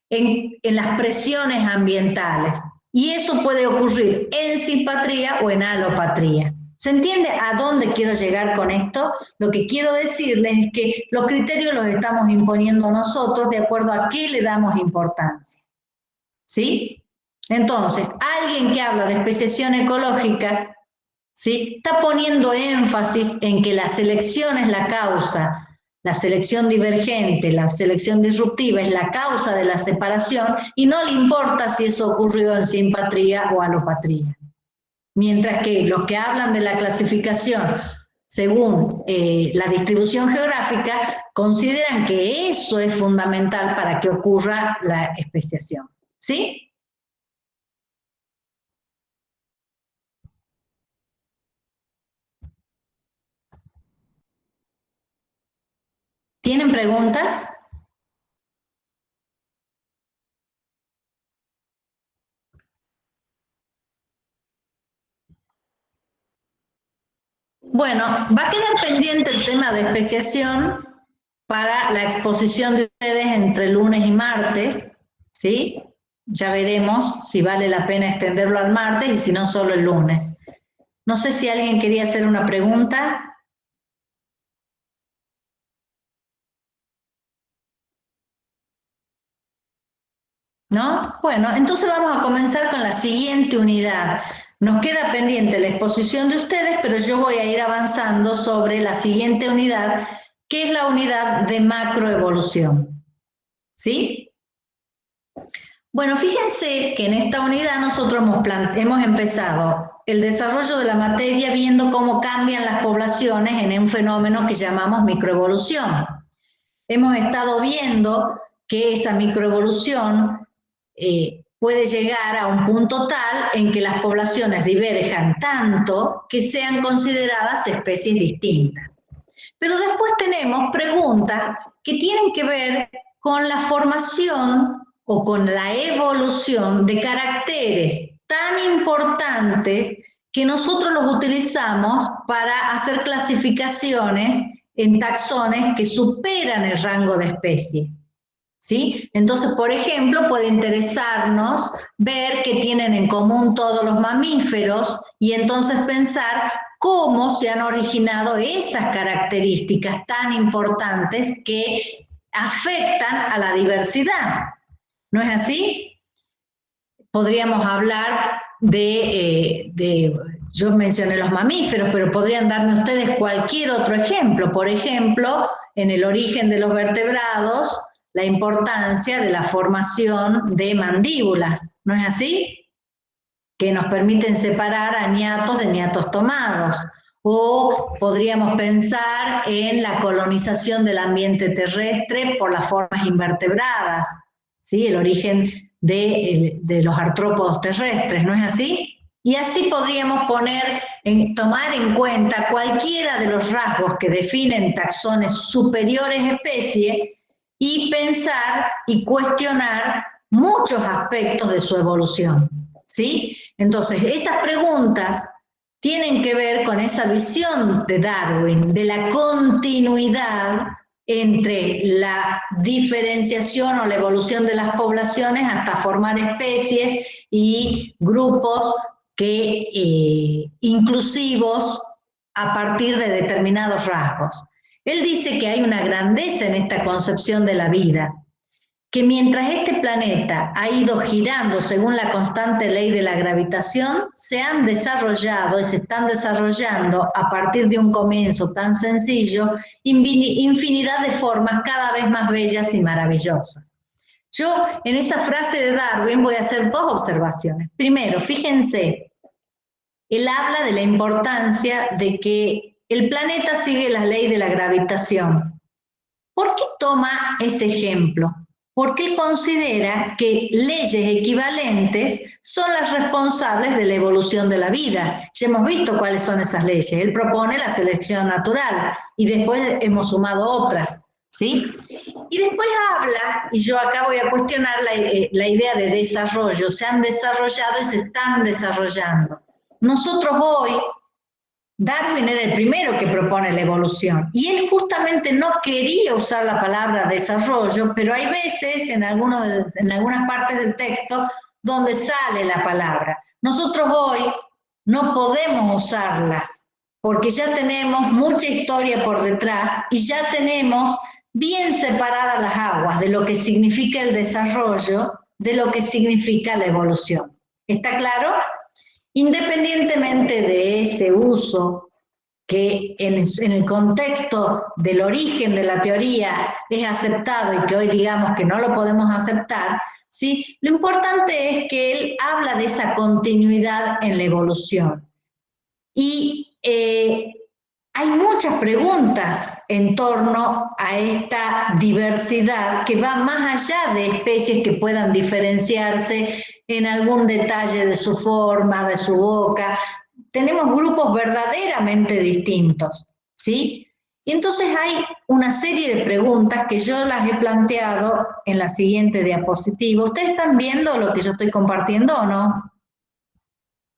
en las presiones ambientales. Y eso puede ocurrir en simpatría o en alopatría. ¿Se entiende a dónde quiero llegar con esto? Lo que quiero decirles es que los criterios los estamos imponiendo nosotros de acuerdo a qué le damos importancia. ¿Sí? Entonces, alguien que habla de especiación ecológica, ¿sí?, está poniendo énfasis en que la selección es la causa, la selección divergente, la selección disruptiva es la causa de la separación y no le importa si eso ocurrió en simpatría o alopatría. Mientras que los que hablan de la clasificación según la distribución geográfica consideran que eso es fundamental para que ocurra la especiación. ¿Sí? ¿Tienen preguntas? Bueno, va a quedar pendiente el tema de especiación para la exposición de ustedes entre lunes y martes, ¿sí? Ya veremos si vale la pena extenderlo al martes y si no, solo el lunes. No sé si alguien quería hacer una pregunta. ¿No? Bueno, entonces vamos a comenzar con la siguiente unidad. Nos queda pendiente la exposición de ustedes, pero yo voy a ir avanzando sobre la siguiente unidad, que es la unidad de macroevolución. ¿Sí? Bueno, fíjense que en esta unidad nosotros hemos empezado el desarrollo de la materia viendo cómo cambian las poblaciones en un fenómeno que llamamos microevolución. Hemos estado viendo que esa microevolución puede llegar a un punto tal en que las poblaciones diverjan tanto que sean consideradas especies distintas. Pero después tenemos preguntas que tienen que ver con la formación o con la evolución de caracteres tan importantes que nosotros los utilizamos para hacer clasificaciones en taxones que superan el rango de especie. ¿Sí? Entonces, por ejemplo, puede interesarnos ver qué tienen en común todos los mamíferos y entonces pensar cómo se han originado esas características tan importantes que afectan a la diversidad. ¿No es así? Podríamos hablar yo mencioné los mamíferos, pero podrían darme ustedes cualquier otro ejemplo. Por ejemplo, en el origen de los vertebrados, la importancia de la formación de mandíbulas, ¿no es así? Que nos permiten separar a niatos de niatos tomados. O podríamos pensar en la colonización del ambiente terrestre por las formas invertebradas, ¿sí? El origen de los artrópodos terrestres, ¿no es así? Y así podríamos tomar en cuenta cualquiera de los rasgos que definen taxones superiores especies y pensar y cuestionar muchos aspectos de su evolución, ¿sí? Entonces, esas preguntas tienen que ver con esa visión de Darwin, de la continuidad entre la diferenciación o la evolución de las poblaciones hasta formar especies y grupos inclusivos a partir de determinados rasgos. Él dice que hay una grandeza en esta concepción de la vida, que mientras este planeta ha ido girando según la constante ley de la gravitación, se han desarrollado y se están desarrollando a partir de un comienzo tan sencillo, infinidad de formas cada vez más bellas y maravillosas. Yo en esa frase de Darwin voy a hacer dos observaciones. Primero, fíjense, él habla de la importancia de que el planeta sigue la ley de la gravitación. ¿Por qué toma ese ejemplo? Porque él considera que leyes equivalentes son las responsables de la evolución de la vida. Ya hemos visto cuáles son esas leyes. Él propone la selección natural y después hemos sumado otras, ¿sí? Y después habla, y yo acá voy a cuestionar la idea de desarrollo. Se han desarrollado y se están desarrollando. Nosotros hoy, Darwin era el primero que propone la evolución y él justamente no quería usar la palabra desarrollo, pero hay veces en algunas partes del texto donde sale la palabra. Nosotros hoy no podemos usarla porque ya tenemos mucha historia por detrás y ya tenemos bien separadas las aguas de lo que significa el desarrollo, de lo que significa la evolución. ¿Está claro? Independientemente de ese uso que en el contexto del origen de la teoría es aceptado y que hoy digamos que no lo podemos aceptar, ¿sí? Lo importante es que él habla de esa continuidad en la evolución. Y hay muchas preguntas en torno a esta diversidad que va más allá de especies que puedan diferenciarse en algún detalle de su forma, de su boca. Tenemos grupos verdaderamente distintos, ¿sí? Y entonces hay una serie de preguntas que yo las he planteado en la siguiente diapositiva. ¿Ustedes están viendo lo que yo estoy compartiendo o no?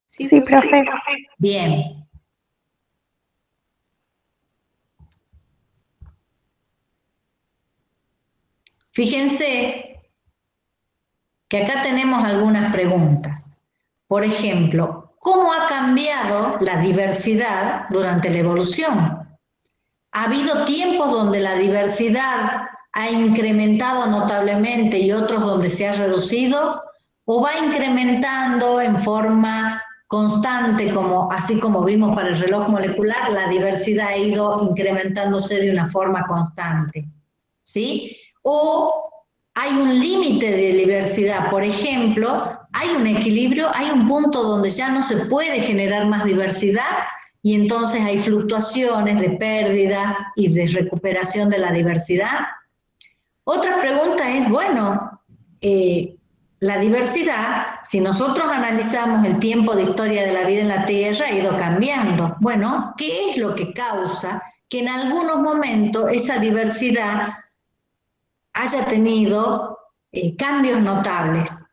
Sí, profe. Bien. Fíjense que acá tenemos algunas preguntas. Por ejemplo, ¿cómo ha cambiado la diversidad durante la evolución? ¿Ha habido tiempos donde la diversidad ha incrementado notablemente y otros donde se ha reducido? ¿O va incrementando en forma constante, así como vimos para el reloj molecular, la diversidad ha ido incrementándose de una forma constante? ¿Sí? ¿O hay un límite de diversidad? Por ejemplo, hay un equilibrio, hay un punto donde ya no se puede generar más diversidad y entonces hay fluctuaciones de pérdidas y de recuperación de la diversidad. Otra pregunta es, bueno, la diversidad, si nosotros analizamos el tiempo de historia de la vida en la Tierra, ha ido cambiando. Bueno, ¿qué es lo que causa que en algunos momentos esa diversidad haya tenido cambios notables?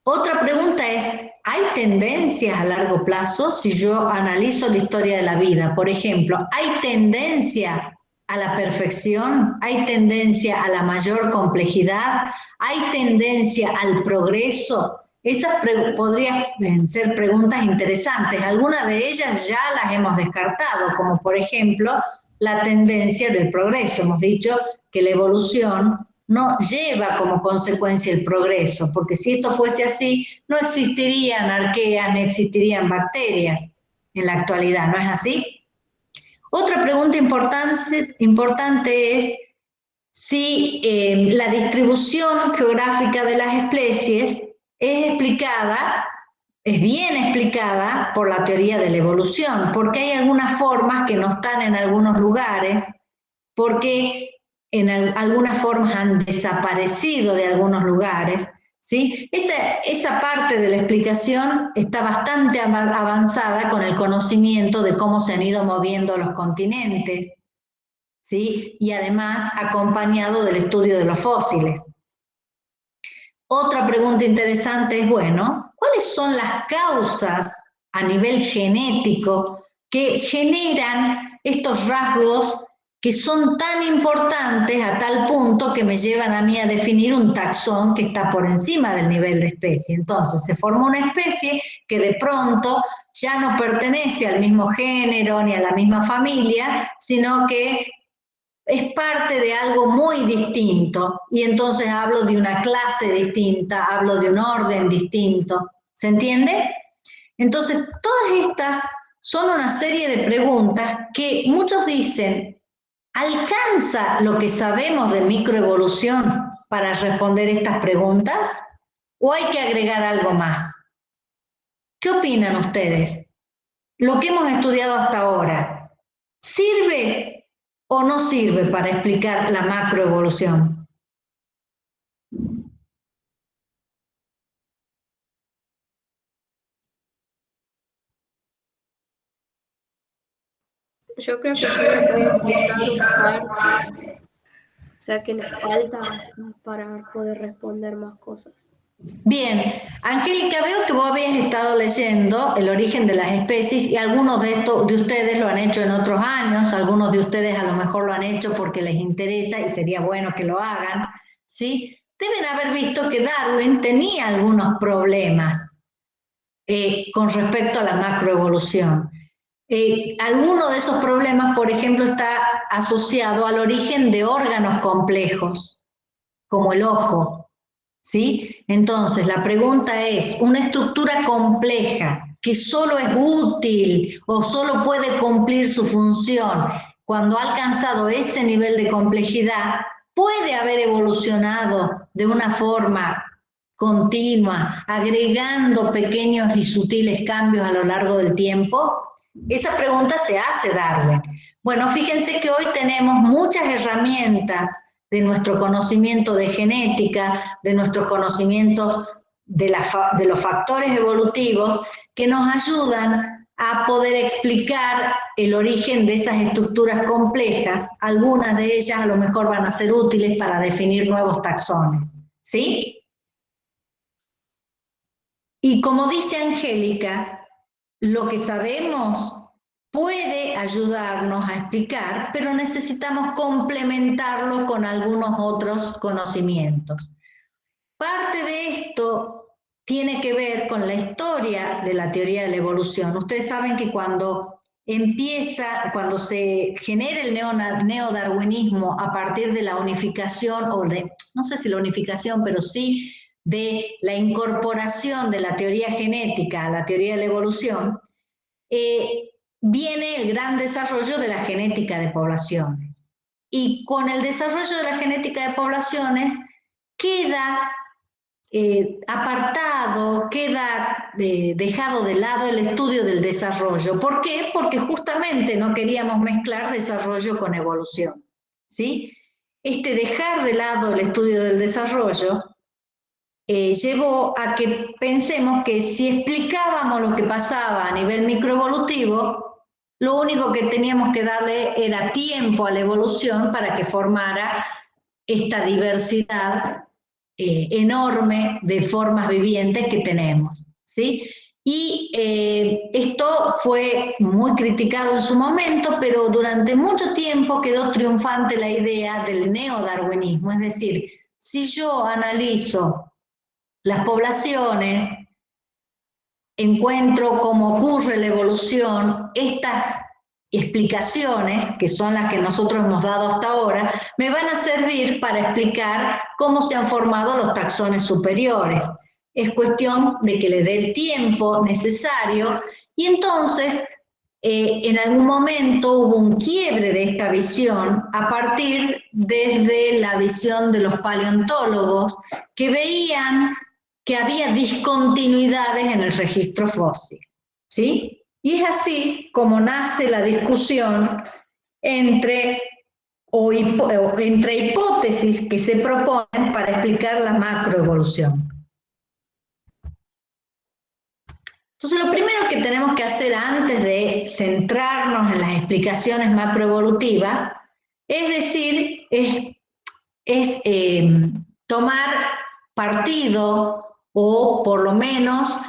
Otra pregunta es, ¿hay tendencias a largo plazo? Si yo analizo la historia de la vida, por ejemplo, ¿hay tendencia a la perfección? ¿Hay tendencia a la mayor complejidad? ¿Hay tendencia al progreso? Esas podrían ser preguntas interesantes. Algunas de ellas ya las hemos descartado, como por ejemplo la tendencia del progreso. Hemos dicho que la evolución no lleva como consecuencia el progreso, porque si esto fuese así, no existirían arqueas, ni existirían bacterias en la actualidad, ¿no es así? Otra pregunta importante es si la distribución geográfica de las especies es bien explicada por la teoría de la evolución, porque hay algunas formas que no están en algunos lugares, porque en algunas formas han desaparecido de algunos lugares, ¿sí? Esa parte de la explicación está bastante avanzada con el conocimiento de cómo se han ido moviendo los continentes, ¿sí? Y además acompañado del estudio de los fósiles. Otra pregunta interesante es, bueno, ¿cuáles son las causas a nivel genético que generan estos rasgos que son tan importantes a tal punto que me llevan a mí a definir un taxón que está por encima del nivel de especie? Entonces, se forma una especie que de pronto ya no pertenece al mismo género ni a la misma familia, sino que es parte de algo muy distinto, y entonces hablo de una clase distinta, hablo de un orden distinto, ¿se entiende? Entonces, todas estas son una serie de preguntas que muchos dicen, ¿alcanza lo que sabemos de microevolución para responder estas preguntas? ¿O hay que agregar algo más? ¿Qué opinan ustedes? Lo que hemos estudiado hasta ahora, ¿sirve o no sirve para explicar la macroevolución? Yo creo que solo puede explicar una parte, o sea que nos falta para poder responder más cosas. Bien, Angélica, veo que vos habías estado leyendo El origen de las especies y algunos de ustedes lo han hecho en otros años, algunos de ustedes a lo mejor lo han hecho porque les interesa y sería bueno que lo hagan, ¿sí? Deben haber visto que Darwin tenía algunos problemas con respecto a la macroevolución. Alguno de esos problemas, por ejemplo, está asociado al origen de órganos complejos, como el ojo, ¿sí? Entonces, la pregunta es, ¿una estructura compleja que solo es útil o solo puede cumplir su función cuando ha alcanzado ese nivel de complejidad, puede haber evolucionado de una forma continua, agregando pequeños y sutiles cambios a lo largo del tiempo? Esa pregunta se hace Darwin. Bueno, fíjense que hoy tenemos muchas herramientas de nuestro conocimiento de genética, de nuestros conocimientos de los factores evolutivos que nos ayudan a poder explicar el origen de esas estructuras complejas. Algunas de ellas a lo mejor van a ser útiles para definir nuevos taxones, ¿sí? Y como dice Angélica, lo que sabemos puede ayudarnos a explicar, pero necesitamos complementarlo con algunos otros conocimientos. Parte de esto tiene que ver con la historia de la teoría de la evolución. Ustedes saben que cuando se genera el neodarwinismo a partir de la unificación, no sé si la unificación, pero sí de la incorporación de la teoría genética a la teoría de la evolución, viene el gran desarrollo de la genética de poblaciones. Y con el desarrollo de la genética de poblaciones queda apartado, queda dejado de lado el estudio del desarrollo. ¿Por qué? Porque justamente no queríamos mezclar desarrollo con evolución, ¿sí? Dejar de lado el estudio del desarrollo llevó a que pensemos que si explicábamos lo que pasaba a nivel microevolutivo, lo único que teníamos que darle era tiempo a la evolución para que formara esta diversidad enorme de formas vivientes que tenemos, ¿sí? Y esto fue muy criticado en su momento, pero durante mucho tiempo quedó triunfante la idea del neodarwinismo, es decir, si yo analizo las poblaciones, encuentro cómo ocurre la evolución, estas explicaciones, que son las que nosotros hemos dado hasta ahora, me van a servir para explicar cómo se han formado los taxones superiores. Es cuestión de que le dé el tiempo necesario y entonces en algún momento hubo un quiebre de esta visión a partir desde la visión de los paleontólogos que veían que había discontinuidades en el registro fósil, ¿sí? Y es así como nace la discusión entre hipótesis que se proponen para explicar la macroevolución. Entonces, lo primero que tenemos que hacer antes de centrarnos en las explicaciones macroevolutivas es decir, tomar partido o por lo menos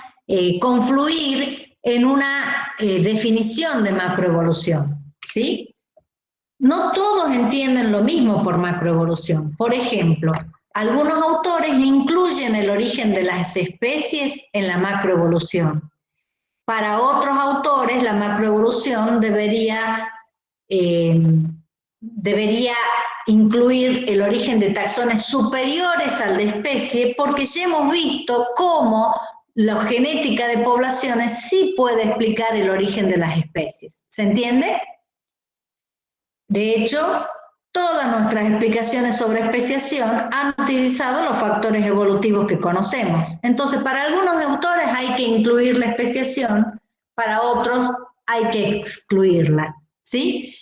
confluir en una definición de macroevolución, ¿sí? No todos entienden lo mismo por macroevolución. Por ejemplo, algunos autores incluyen el origen de las especies en la macroevolución. Para otros autores, la macroevolución debería incluir el origen de taxones superiores al de especie, porque ya hemos visto cómo la genética de poblaciones sí puede explicar el origen de las especies. ¿Se entiende? De hecho, todas nuestras explicaciones sobre especiación han utilizado los factores evolutivos que conocemos. Entonces, para algunos autores hay que incluir la especiación, para otros hay que excluirla, ¿sí?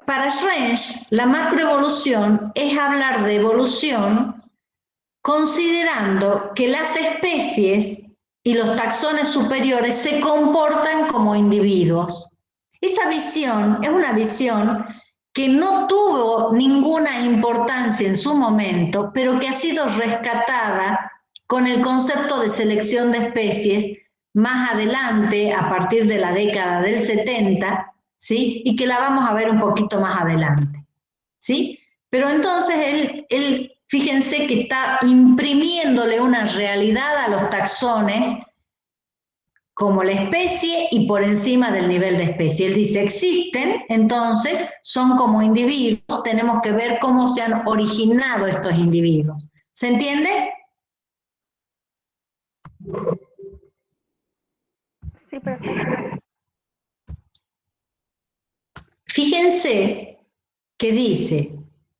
Para Schrensch, la macroevolución es hablar de evolución considerando que las especies y los taxones superiores se comportan como individuos. Esa visión es una visión que no tuvo ninguna importancia en su momento, pero que ha sido rescatada con el concepto de selección de especies más adelante, a partir de la década del 70, ¿sí? Y que la vamos a ver un poquito más adelante, ¿sí? Pero entonces él fíjense que está imprimiéndole una realidad a los taxones como la especie y por encima del nivel de especie. Él dice, existen, entonces son como individuos, tenemos que ver cómo se han originado estos individuos. ¿Se entiende? Sí, perfecto. Fíjense que dice,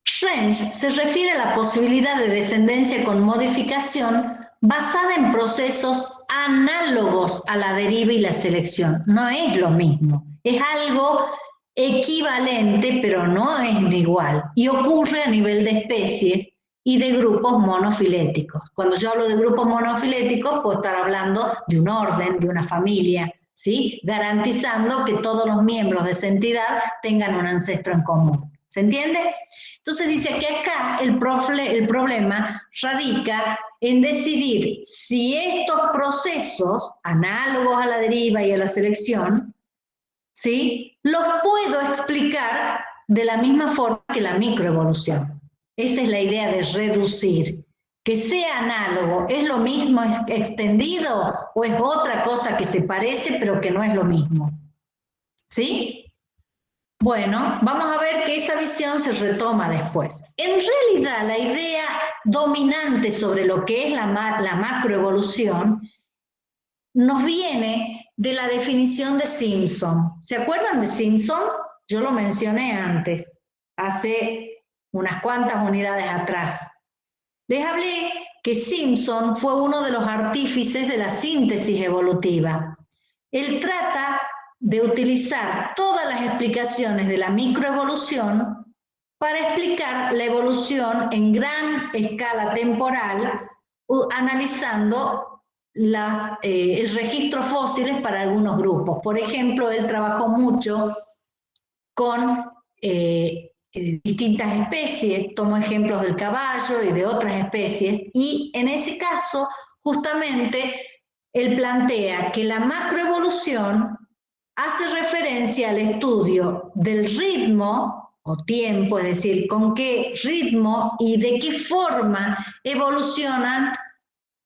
Schrensch se refiere a la posibilidad de descendencia con modificación basada en procesos análogos a la deriva y la selección. No es lo mismo, es algo equivalente, pero no es igual. Y ocurre a nivel de especies y de grupos monofiléticos. Cuando yo hablo de grupos monofiléticos, puedo estar hablando de un orden, de una familia, ¿sí? Garantizando que todos los miembros de esa entidad tengan un ancestro en común. ¿Se entiende? Entonces dice que acá el problema radica en decidir si estos procesos, análogos a la deriva y a la selección, ¿sí?, los puedo explicar de la misma forma que la microevolución. Esa es la idea de reducir. Que sea análogo, ¿es lo mismo extendido o es otra cosa que se parece pero que no es lo mismo? ¿Sí? Bueno, vamos a ver que esa visión se retoma después. En realidad, la idea dominante sobre lo que es la macroevolución nos viene de la definición de Simpson. ¿Se acuerdan de Simpson? Yo lo mencioné antes, hace unas cuantas unidades atrás. Les hablé que Simpson fue uno de los artífices de la síntesis evolutiva. Él trata de utilizar todas las explicaciones de la microevolución para explicar la evolución en gran escala temporal, analizando el registro fósiles para algunos grupos. Por ejemplo, él trabajó mucho con distintas especies, tomo ejemplos del caballo y de otras especies, y en ese caso, justamente, él plantea que la macroevolución hace referencia al estudio del ritmo o tiempo, es decir, con qué ritmo y de qué forma evolucionan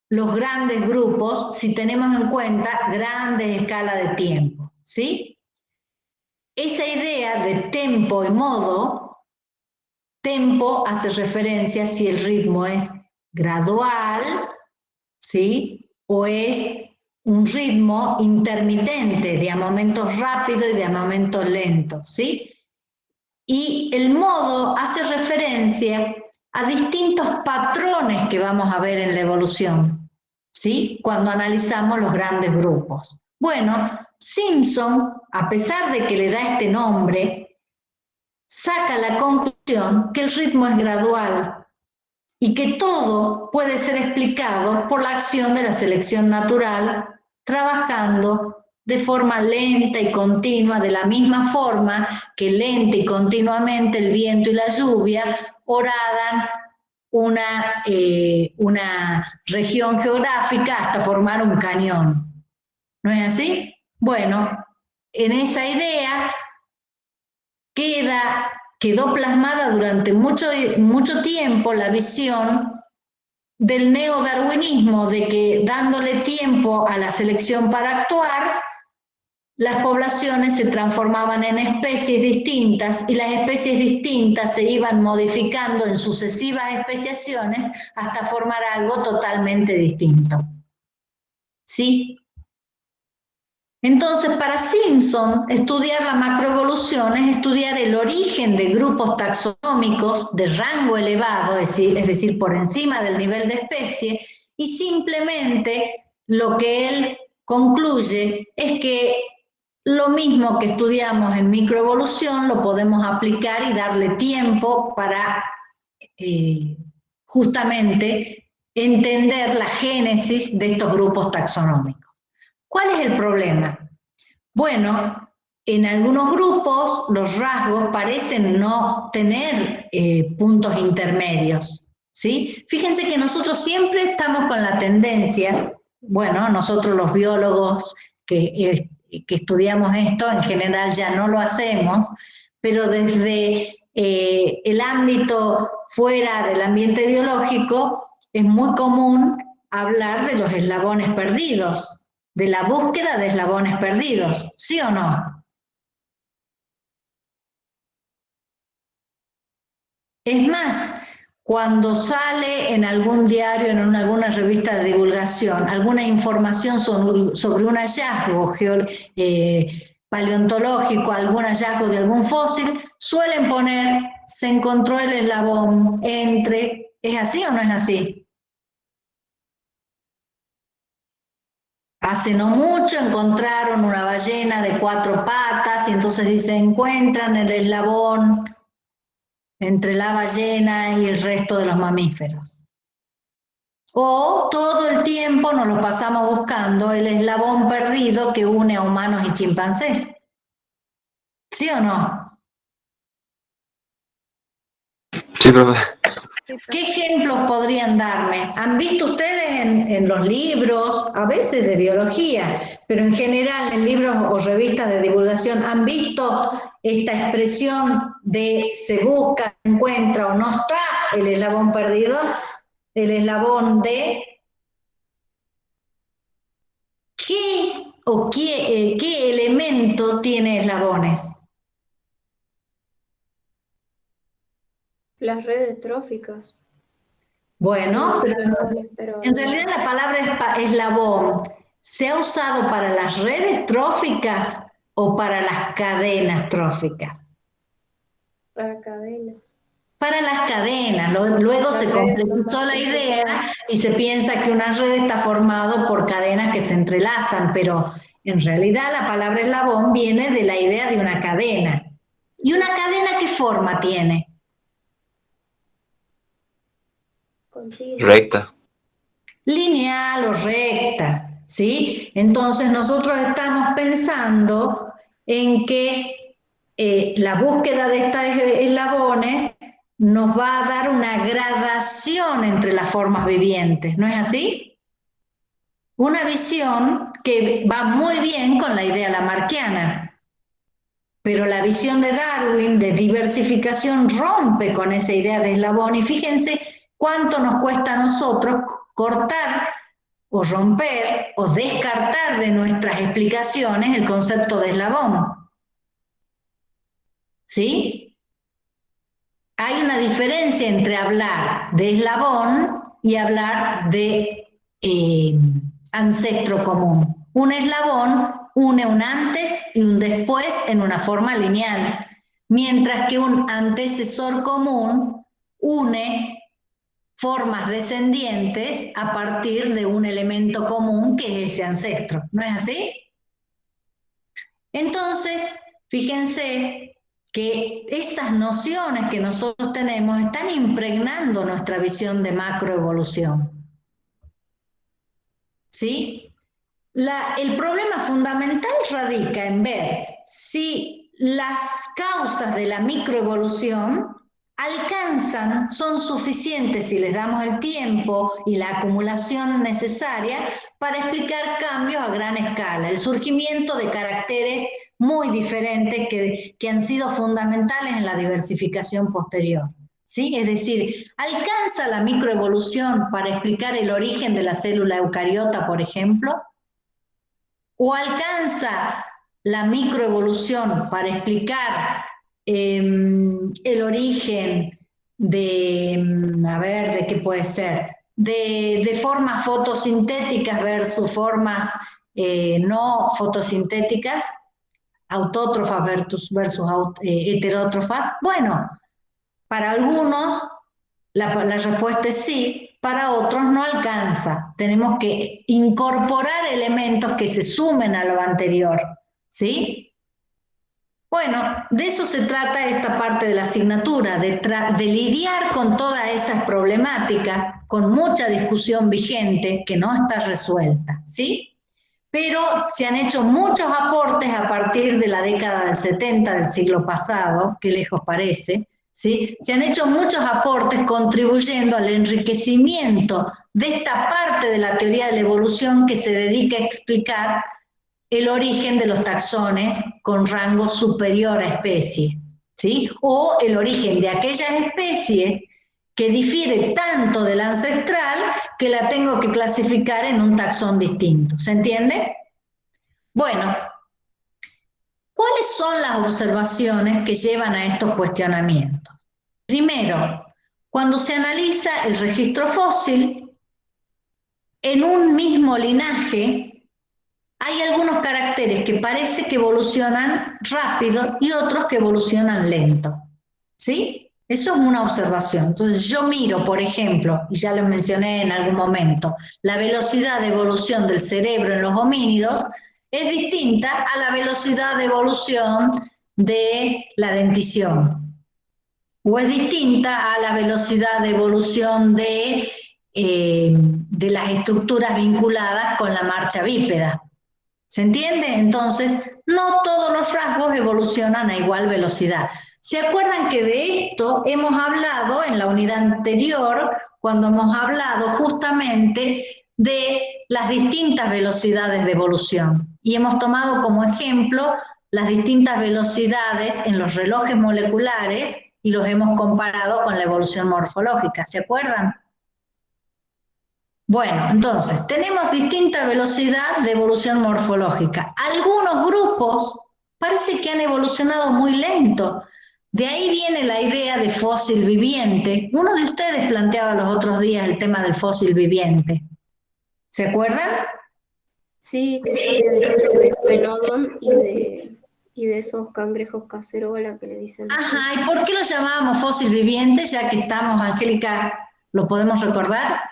los grandes grupos si tenemos en cuenta grandes escalas de tiempo, ¿sí? Esa idea de tempo y modo, tempo hace referencia a si el ritmo es gradual, ¿sí?, o es un ritmo intermitente, de a momentos rápidos y de a momentos lentos, ¿sí? Y el modo hace referencia a distintos patrones que vamos a ver en la evolución, ¿sí?, cuando analizamos los grandes grupos. Bueno, Simpson, a pesar de que le da este nombre, saca la conclusión que el ritmo es gradual y que todo puede ser explicado por la acción de la selección natural, trabajando de forma lenta y continua, de la misma forma que lenta y continuamente el viento y la lluvia horadan una región geográfica hasta formar un cañón. ¿No es así? Bueno, en esa idea quedó plasmada durante mucho tiempo la visión del neodarwinismo, de que dándole tiempo a la selección para actuar, las poblaciones se transformaban en especies distintas y las especies distintas se iban modificando en sucesivas especiaciones hasta formar algo totalmente distinto. ¿Sí? Entonces, para Simpson, estudiar la macroevolución es estudiar el origen de grupos taxonómicos de rango elevado, es decir, por encima del nivel de especie, y simplemente lo que él concluye es que lo mismo que estudiamos en microevolución lo podemos aplicar y darle tiempo para justamente entender la génesis de estos grupos taxonómicos. ¿Cuál es el problema? Bueno, en algunos grupos los rasgos parecen no tener puntos intermedios, ¿sí? Fíjense que nosotros siempre estamos con la tendencia, bueno, nosotros los biólogos que estudiamos esto, en general ya no lo hacemos, pero desde el ámbito fuera del ambiente biológico es muy común hablar de los eslabones perdidos, de la búsqueda de eslabones perdidos, ¿sí o no? Es más, cuando sale en algún diario, en alguna revista de divulgación, alguna información sobre un hallazgo paleontológico, algún hallazgo de algún fósil, suelen poner, se encontró el eslabón entre, ¿es así o no es así? Hace no mucho encontraron una ballena de 4 patas y entonces dice, encuentran el eslabón entre la ballena y el resto de los mamíferos. O todo el tiempo nos lo pasamos buscando el eslabón perdido que une a humanos y chimpancés. ¿Sí o no? Sí, profe. ¿Qué ejemplos podrían darme? ¿Han visto ustedes en los libros, a veces de biología, pero en general en libros o revistas de divulgación, han visto esta expresión de se busca, se encuentra o no está el eslabón perdido, el eslabón de qué elemento tiene eslabones? Las redes tróficas. Bueno, Pero en realidad la palabra eslabón se ha usado para las redes tróficas o para las cadenas tróficas. para cadenas. Para las cadenas, luego se complejizó la idea y se piensa que una red está formada por cadenas que se entrelazan, pero en realidad la palabra eslabón viene de la idea de una cadena. ¿Y una cadena qué forma tiene? Continua. Recta. Lineal o recta, ¿sí? Entonces nosotros estamos pensando en que la búsqueda de estos eslabones nos va a dar una gradación entre las formas vivientes, ¿no es así? Una visión que va muy bien con la idea lamarckiana, pero la visión de Darwin de diversificación rompe con esa idea de eslabón y fíjense cuánto nos cuesta a nosotros cortar o romper o descartar de nuestras explicaciones el concepto de eslabón. ¿Sí? Hay una diferencia entre hablar de eslabón y hablar de ancestro común. Un eslabón une un antes y un después en una forma lineal, mientras que un antecesor común une formas descendientes a partir de un elemento común que es ese ancestro. ¿No es así? Entonces, fíjense que esas nociones que nosotros tenemos están impregnando nuestra visión de macroevolución. ¿Sí? El problema fundamental radica en ver si las causas de la microevolución alcanzan, son suficientes si les damos el tiempo y la acumulación necesaria para explicar cambios a gran escala, el surgimiento de caracteres muy diferentes que han sido fundamentales en la diversificación posterior. ¿Sí? Es decir, ¿alcanza la microevolución para explicar el origen de la célula eucariota, por ejemplo? ¿O alcanza la microevolución para explicar el origen a ver, ¿de qué puede ser? De formas fotosintéticas versus formas no fotosintéticas, autótrofas versus heterótrofas? Bueno, para algunos la respuesta es sí, para otros no alcanza. Tenemos que incorporar elementos que se sumen a lo anterior, ¿sí? Bueno, de eso se trata esta parte de la asignatura, de lidiar con todas esas problemáticas, con mucha discusión vigente que no está resuelta, ¿sí? Pero se han hecho muchos aportes a partir de la década del 70 del siglo pasado, que lejos parece, ¿sí? Se han hecho muchos aportes contribuyendo al enriquecimiento de esta parte de la teoría de la evolución que se dedica a explicar el origen de los taxones con rango superior a especie, ¿sí? O el origen de aquellas especies que difiere tanto del ancestral que la tengo que clasificar en un taxón distinto. ¿Se entiende? Bueno, ¿cuáles son las observaciones que llevan a estos cuestionamientos? Primero, cuando se analiza el registro fósil, en un mismo linaje hay algunos caracteres que parece que evolucionan rápido y otros que evolucionan lento. ¿Sí? Eso es una observación. Entonces yo miro, por ejemplo, y ya lo mencioné en algún momento, la velocidad de evolución del cerebro en los homínidos es distinta a la velocidad de evolución de la dentición. O es distinta a la velocidad de evolución de las estructuras vinculadas con la marcha bípeda. ¿Se entiende? Entonces, no todos los rasgos evolucionan a igual velocidad. ¿Se acuerdan que de esto hemos hablado en la unidad anterior, cuando hemos hablado justamente de las distintas velocidades de evolución? Y hemos tomado como ejemplo las distintas velocidades en los relojes moleculares y los hemos comparado con la evolución morfológica. ¿Se acuerdan? Bueno, entonces, tenemos distinta velocidad de evolución morfológica. Algunos grupos parece que han evolucionado muy lento. De ahí viene la idea de fósil viviente. Uno de ustedes planteaba los otros días el tema del fósil viviente. ¿Se acuerdan? Sí, que son de Phenodon y de esos cangrejos cacerola que le dicen. Ajá, ¿y por qué lo llamábamos fósil viviente? Ya que estamos, Angélica, ¿lo podemos recordar?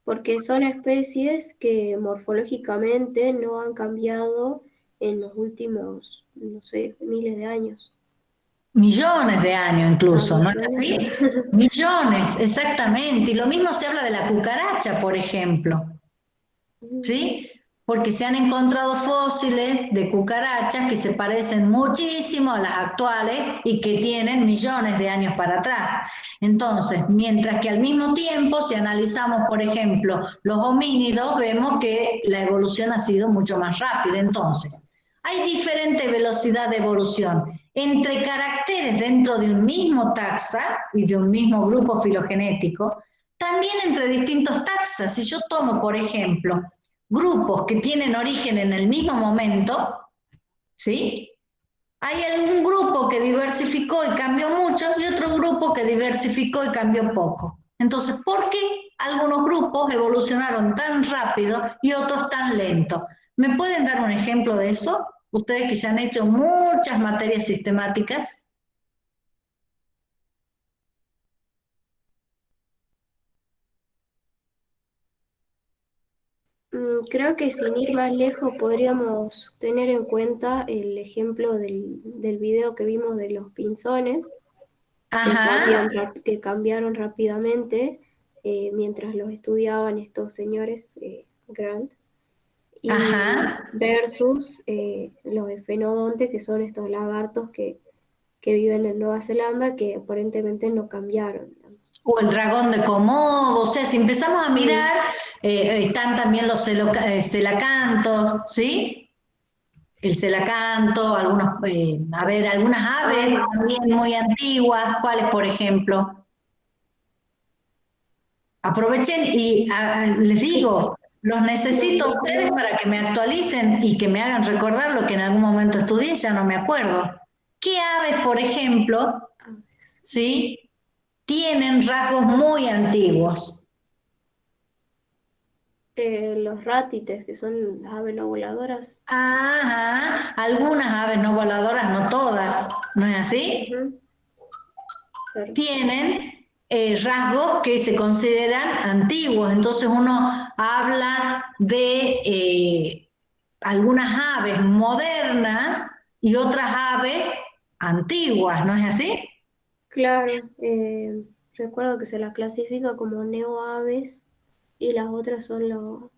Porque son especies que morfológicamente no han cambiado en los últimos, no sé, miles de años. Millones de años incluso, ¿no es Millones. así? Millones, exactamente. Y lo mismo se habla de la cucaracha, por ejemplo. ¿Sí? Porque se han encontrado fósiles de cucarachas que se parecen muchísimo a las actuales y que tienen millones de años para atrás. Entonces, mientras que al mismo tiempo, si analizamos, por ejemplo, los homínidos, vemos que la evolución ha sido mucho más rápida. Entonces, hay diferente velocidad de evolución entre caracteres dentro de un mismo taxa y de un mismo grupo filogenético, también entre distintos taxas. Si yo tomo, por ejemplo, grupos que tienen origen en el mismo momento, ¿sí? Hay algún grupo que diversificó y cambió mucho y otro grupo que diversificó y cambió poco. Entonces, ¿por qué algunos grupos evolucionaron tan rápido y otros tan lento? ¿Me pueden dar un ejemplo de eso? Ustedes que ya han hecho muchas materias sistemáticas. Creo que sin ir más lejos podríamos tener en cuenta el ejemplo del video que vimos de los pinzones Ajá, que cambiaron rápidamente mientras los estudiaban estos señores Grant, y ajá. versus los efenodontes, que son estos lagartos que viven en Nueva Zelanda, que aparentemente no cambiaron, digamos. O el dragón de Komodo, o sea, si empezamos a Sí, mirar, están también los celacantos, ¿sí? El celacanto, algunos, a ver, algunas aves aves. también muy antiguas, ¿cuáles, por ejemplo? Aprovechen y les digo, los Los necesito a ustedes mismos. para que me actualicen y que me hagan recordar lo que en algún momento estudié, ya no me acuerdo. ¿Qué aves, por ejemplo, sí, tienen rasgos muy antiguos? Los rátites, que son las aves no voladoras. Ajá, algunas aves no voladoras, no todas, ¿no es así? Ujú, claro. Tienen rasgos que se consideran antiguos. Entonces uno habla de algunas aves modernas y otras aves antiguas, ¿no es así? Claro, recuerdo que se las clasifica como neoaves y las otras son los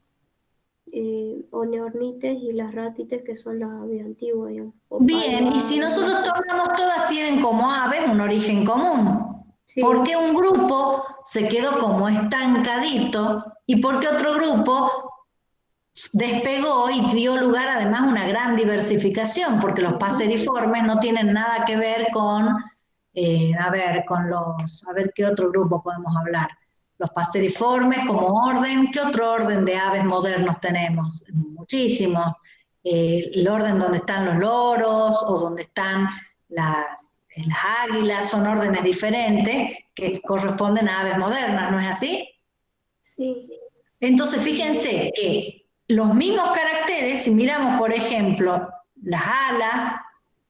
oneornites y las ratites, que son las aves antiguas, digamos, o Bien, y si paloaves, algo nosotros así. tomamos todas tienen como aves un origen común. ¿Por Sí, qué un grupo se quedó como estancadito y por qué otro grupo despegó y dio lugar además a una gran diversificación? Porque los ujú, paseriformes no tienen nada que ver con, a ver, con los, a ver qué otro grupo podemos hablar. Los paseriformes como orden, ¿qué otro orden de aves modernos tenemos? Muchísimos. El orden donde están los loros o donde están las águilas son órdenes diferentes que corresponden a aves modernas, ¿no es así? sí, Entonces, fíjense que los mismos caracteres, si miramos, por ejemplo, las alas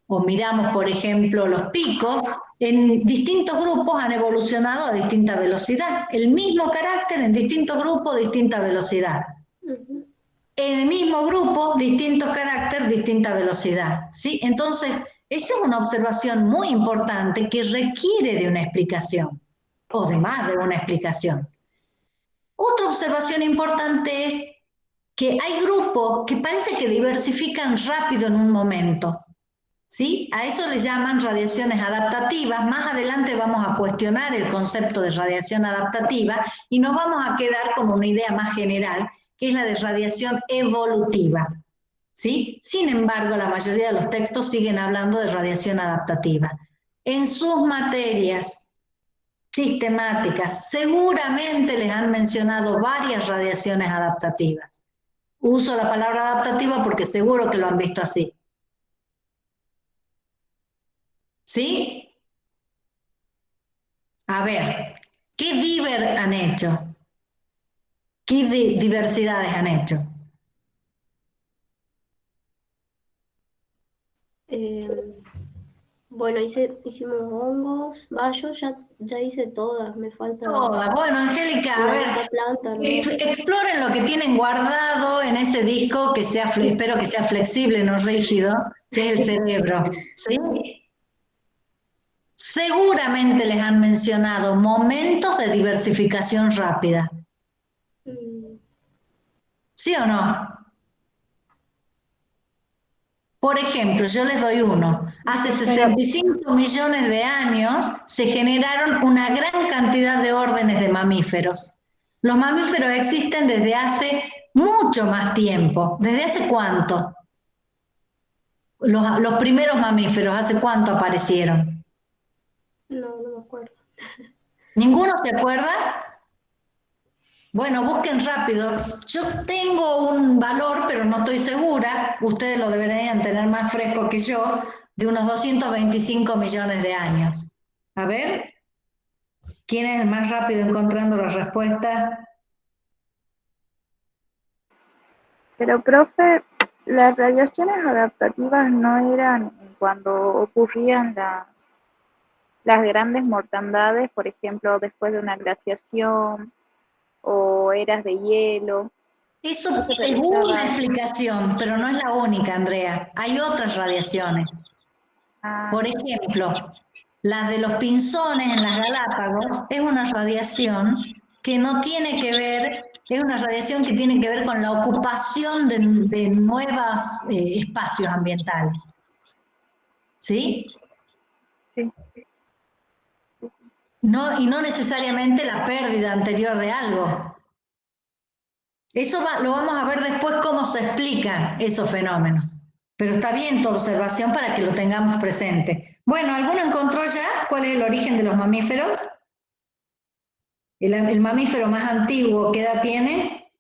o miramos, por ejemplo, los picos, en distintos grupos han evolucionado a distinta velocidad. El mismo carácter en distintos grupos, distinta velocidad. ujú, En el mismo grupo, distintos caracteres, distinta velocidad. ¿Sí? Entonces, esa es una observación muy importante que requiere de una explicación, o de más de una explicación. Otra observación importante es que hay grupos que parece que diversifican rápido en un momento, ¿sí? A eso le llaman radiaciones adaptativas. Más adelante vamos a cuestionar el concepto de radiación adaptativa y nos vamos a quedar con una idea más general, que es la de radiación evolutiva, ¿sí? Sin embargo, la mayoría de los textos siguen hablando de radiación adaptativa. En sus materias sistemáticas, seguramente les han mencionado varias radiaciones adaptativas. Uso la palabra adaptativa porque seguro que lo han visto así. ¿Sí? A ver, ¿qué han hecho? ¿Qué diversidades han hecho? eh, bueno, hicimos hongos, bayos, ya hice todas, me falta Todas. Bueno, Angélica, a la de ver, esa planta nomás. exploren lo que tienen guardado en ese disco que sea, espero que sea flexible, no rígido, que es el cerebro. ¿Sí? Seguramente les han mencionado momentos de diversificación rápida. Mm, ¿Sí o no? Por ejemplo, yo les doy uno. Hace Pero, 65 millones de años se generaron una gran cantidad de órdenes de mamíferos. Los mamíferos existen desde hace mucho más tiempo. ¿Desde hace cuánto? Los primeros mamíferos, ¿hace cuánto aparecieron? no, no me acuerdo. ¿Ninguno se acuerda? Bueno, busquen rápido. Yo tengo un valor, pero no estoy segura, ustedes lo deberían tener más fresco que yo, de unos 225 millones de años. A ver, ¿quién es el más rápido encontrando la respuesta? pero, profe, las radiaciones adaptativas no eran cuando ocurrían las grandes mortandades, por ejemplo, después de una glaciación o eras de hielo. Eso Eso es pensaba. una explicación, pero no es la única, Andrea. Hay otras radiaciones. Ah, Por ejemplo, la de los pinzones en las Galápagos es una radiación que no tiene que ver, es una radiación que tiene que ver con la ocupación de nuevos espacios ambientales. ¿Sí? sí. No, y no necesariamente la pérdida anterior de algo. Eso lo vamos a ver después cómo se explican esos fenómenos. Pero está bien tu observación para que lo tengamos presente. Bueno, ¿alguno encontró ya cuál es el origen de los mamíferos? El mamífero más antiguo, ¿qué edad tiene?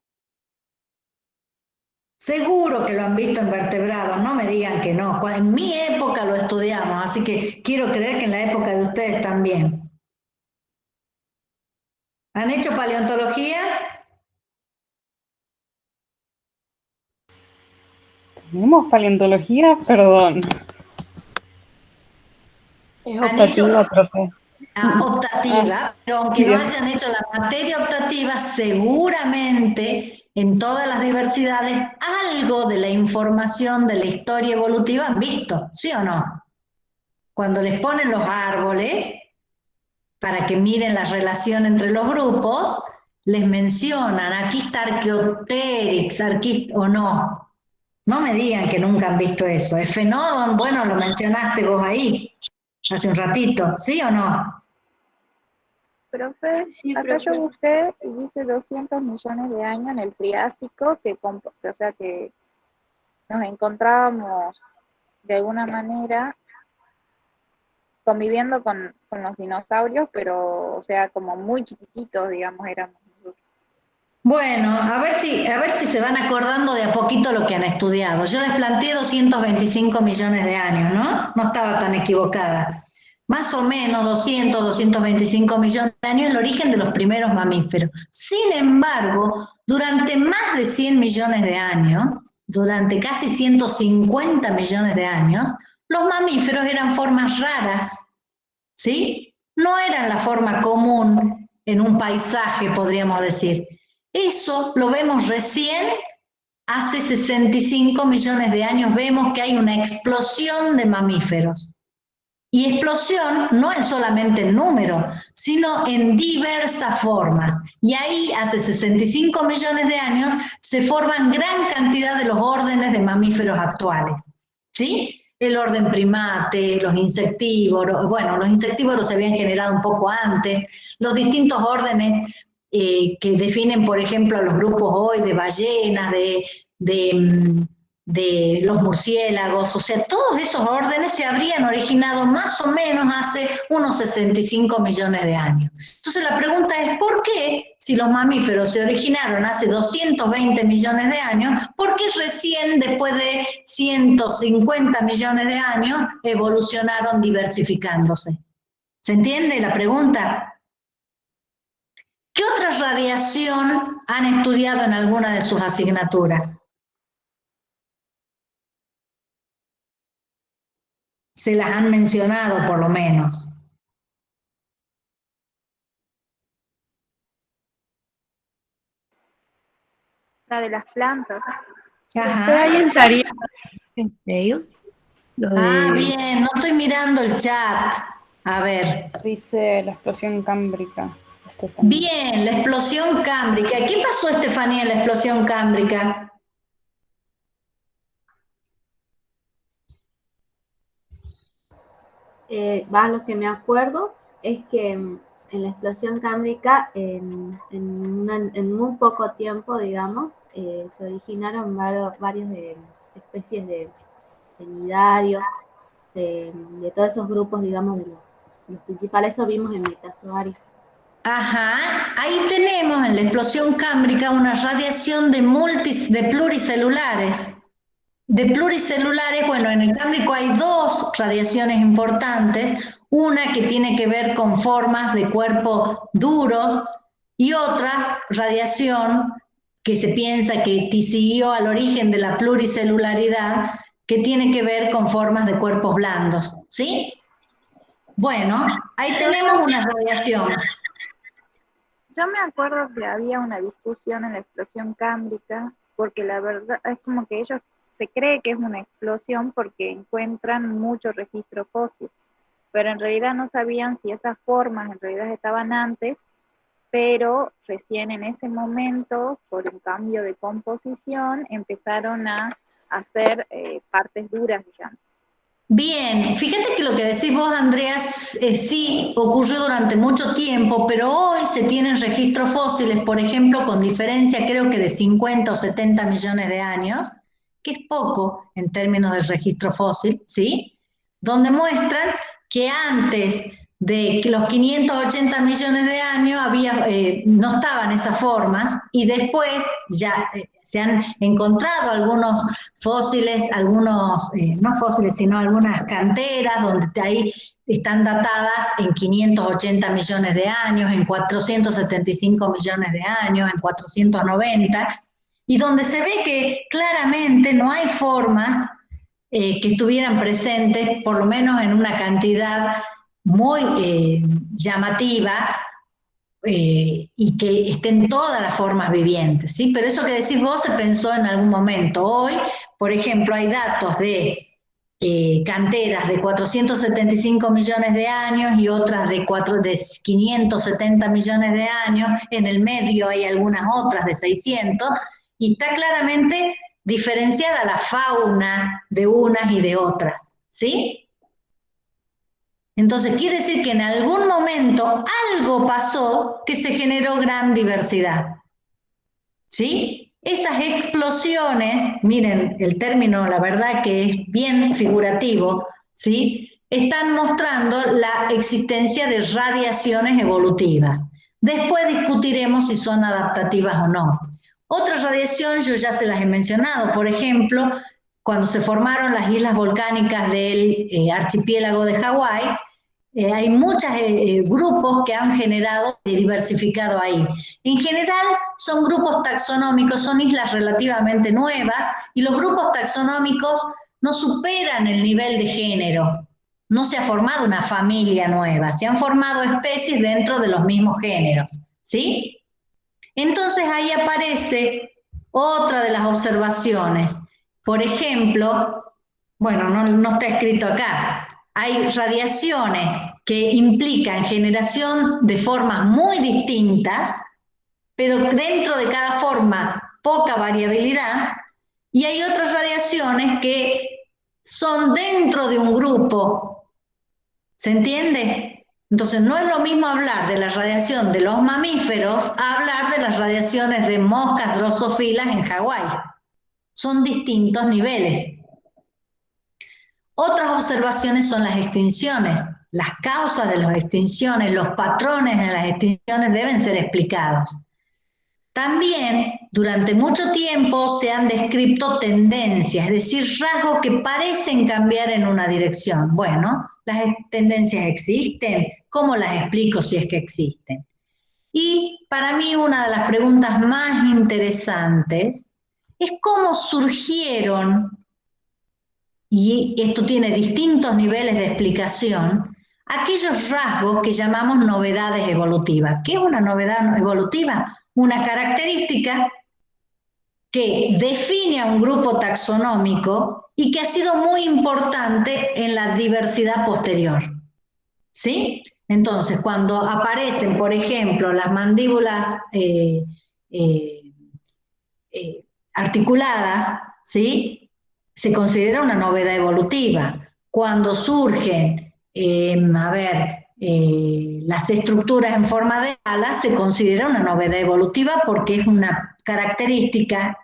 Seguro que lo han visto en vertebrados, no me digan que no. En mi época lo estudiamos, así que quiero creer que en la época de ustedes también. ¿Han hecho paleontología? ¿Tenemos paleontología? Perdón. Es ¿Han hecho optativa, profe. optativa? Pero aunque no Bien. hayan hecho la materia optativa, seguramente en todas las diversidades algo de la información de la historia evolutiva han visto, ¿sí o no? Cuando les ponen los árboles, para que miren la relación entre los grupos, les mencionan, aquí está Archaeopteryx, o no. No me digan que nunca han visto eso. Efenodon, bueno, lo mencionaste vos ahí, hace un ratito, ¿sí o no? Profe, Sí, acá yo profe. busqué y dice 200 millones de años en el Triásico, o sea que nos encontrábamos de alguna manera conviviendo con los dinosaurios, pero, o sea, como muy chiquititos, digamos, éramos nosotros. Bueno, a ver si se van acordando de a poquito lo que han estudiado. Yo les planteé 225 millones de años, ¿no? No estaba tan equivocada. Más o menos 200, 225 millones de años el origen de los primeros mamíferos. Sin embargo, durante más de 100 millones de años, durante casi 150 millones de años, los mamíferos eran formas raras, ¿sí? No eran la forma común en un paisaje, podríamos decir. Eso lo vemos recién, hace 65 millones de años vemos que hay una explosión de mamíferos. Y explosión no es solamente en número, sino en diversas formas. Y ahí, hace 65 millones de años, se forman gran cantidad de los órdenes de mamíferos actuales. ¿Sí? El orden primate, los insectívoros, bueno, los insectívoros se habían generado un poco antes, los distintos órdenes que definen, por ejemplo, a los grupos hoy de ballenas, de los murciélagos, o sea, todos esos órdenes se habrían originado más o menos hace unos 65 millones de años. Entonces la pregunta es, ¿por qué, si los mamíferos se originaron hace 220 millones de años, por qué recién después de 150 millones de años evolucionaron diversificándose? ¿Se entiende la pregunta? ¿Qué otra radiación han estudiado en alguna de sus asignaturas? Se las han mencionado por lo menos. La de las plantas. Ajá. Ahí entraría en serio lo Ah, de bien, no estoy mirando el chat. A ver. Dice la explosión cámbrica. Estefanía. Bien, la explosión cámbrica. ¿Qué pasó, Estefanía, en la explosión cámbrica? Lo que me acuerdo es que en la explosión cámbrica, en muy poco tiempo, digamos, se originaron varios especies de nidarios, de todos esos grupos, digamos, de los principales, eso vimos en Metazoario. Ajá, ahí tenemos en la explosión cámbrica una radiación de pluricelulares. De pluricelulares, bueno, en el cámbrico hay dos radiaciones importantes, una que tiene que ver con formas de cuerpos duros y otra radiación que se piensa que siguió al origen de la pluricelularidad, que tiene que ver con formas de cuerpos blandos, ¿sí? Bueno, ahí tenemos una radiación. yo me acuerdo que había una discusión en la explosión cámbrica, porque la verdad es como que ellos se cree que es una explosión porque encuentran mucho registro fósil, pero en realidad no sabían si esas formas en realidad estaban antes, pero recién en ese momento, por un cambio de composición, empezaron a hacer partes duras, digamos. Bien, fíjate que lo que decís vos, Andreas, sí ocurrió durante mucho tiempo, pero hoy se tienen registros fósiles, por ejemplo, con diferencia creo que de 50 o 70 millones de años, que es poco en términos del registro fósil, ¿sí? Donde muestran que antes de los 580 millones de años no estaban esas formas y después ya se han encontrado algunos fósiles, no fósiles, sino algunas canteras donde ahí están datadas en 580 millones de años, en 475 millones de años, en 490, y donde se ve que claramente no hay formas que estuvieran presentes, por lo menos en una cantidad muy llamativa, y que estén todas las formas vivientes, ¿sí? Pero eso que decís vos se pensó en algún momento. Hoy, por ejemplo, hay datos de canteras de 475 millones de años y otras de 570 millones de años, en el medio hay algunas otras de 600, y está claramente diferenciada la fauna de unas y de otras, ¿sí? Entonces quiere decir que en algún momento algo pasó que se generó gran diversidad, ¿sí? Esas explosiones, miren, el término la verdad que es bien figurativo, ¿sí? Están mostrando la existencia de radiaciones evolutivas. Después discutiremos si son adaptativas o no. Otra radiación, yo ya se las he mencionado, por ejemplo, cuando se formaron las islas volcánicas del archipiélago de Hawái, hay muchos grupos que han generado y diversificado ahí. En general son grupos taxonómicos, son islas relativamente nuevas y los grupos taxonómicos no superan el nivel de género. No se ha formado una familia nueva, se han formado especies dentro de los mismos géneros, ¿sí? Entonces ahí aparece otra de las observaciones. Por ejemplo, bueno, no está escrito acá, hay radiaciones que implican generación de formas muy distintas, pero dentro de cada forma poca variabilidad, y hay otras radiaciones que son dentro de un grupo. ¿Se entiende? Entonces no es lo mismo hablar de la radiación de los mamíferos a hablar de las radiaciones de moscas drosófilas en Hawái. Son distintos niveles. Otras observaciones son las extinciones. Las causas de las extinciones, los patrones en las extinciones deben ser explicados. También, durante mucho tiempo se han descrito tendencias, es decir, rasgos que parecen cambiar en una dirección. Bueno, ¿las tendencias existen? ¿Cómo las explico si es que existen? Y para mí una de las preguntas más interesantes es cómo surgieron, y esto tiene distintos niveles de explicación, aquellos rasgos que llamamos novedades evolutivas. ¿Qué es una novedad evolutiva? Una característica que define a un grupo taxonómico y que ha sido muy importante en la diversidad posterior. ¿Sí? Entonces, cuando aparecen, por ejemplo, las mandíbulas articuladas, ¿sí? Se considera una novedad evolutiva. Cuando surgen, las estructuras en forma de alas, se considera una novedad evolutiva porque es una característica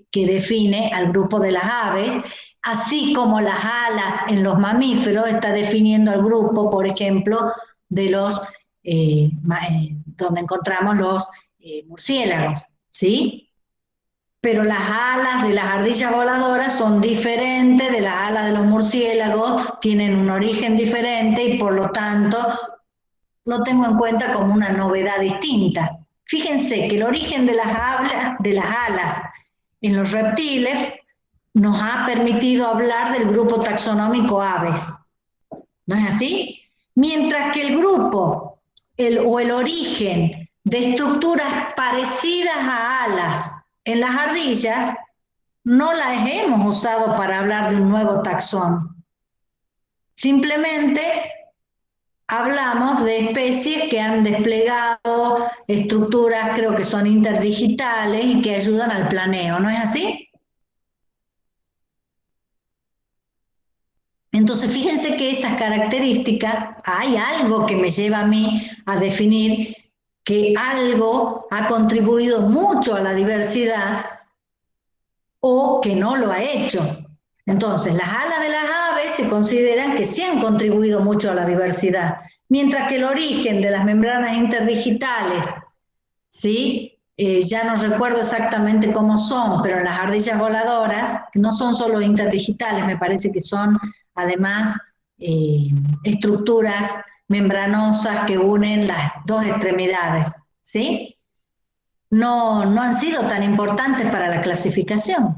que define al grupo de las aves, así como las alas en los mamíferos está definiendo al grupo, por ejemplo, de los, donde encontramos los murciélagos, ¿sí? Pero las alas de las ardillas voladoras son diferentes de las alas de los murciélagos, tienen un origen diferente y por lo tanto lo tengo en cuenta como una novedad distinta. Fíjense que el origen de las alas en los reptiles nos ha permitido hablar del grupo taxonómico aves. ¿No es así? Mientras que el grupo o el origen de estructuras parecidas a alas en las ardillas, no las hemos usado para hablar de un nuevo taxón. Simplemente hablamos de especies que han desplegado estructuras, creo que son interdigitales y que ayudan al planeo, ¿no es así? Entonces, fíjense que esas características, hay algo que me lleva a mí a definir que algo ha contribuido mucho a la diversidad o que no lo ha hecho. Entonces, las alas de las aves se consideran que sí han contribuido mucho a la diversidad, mientras que el origen de las membranas interdigitales, ¿sí? Ya no recuerdo exactamente cómo son, pero en las ardillas voladoras, que no son solo interdigitales, me parece que son además estructuras membranosas que unen las dos extremidades, ¿sí? No han sido tan importantes para la clasificación,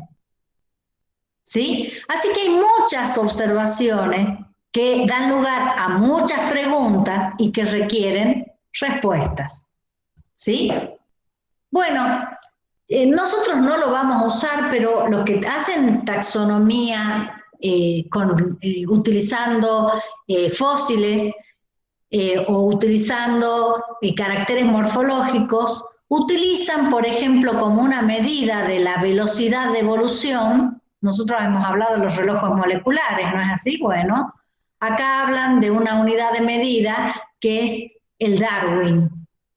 ¿sí? Así que hay muchas observaciones que dan lugar a muchas preguntas y que requieren respuestas, ¿sí? Bueno, nosotros no lo vamos a usar, pero los que hacen taxonomía utilizando fósiles o utilizando caracteres morfológicos, utilizan, por ejemplo, como una medida de la velocidad de evolución. Nosotros hemos hablado de los relojes moleculares, ¿no es así? Bueno, acá hablan de una unidad de medida que es el Darwin,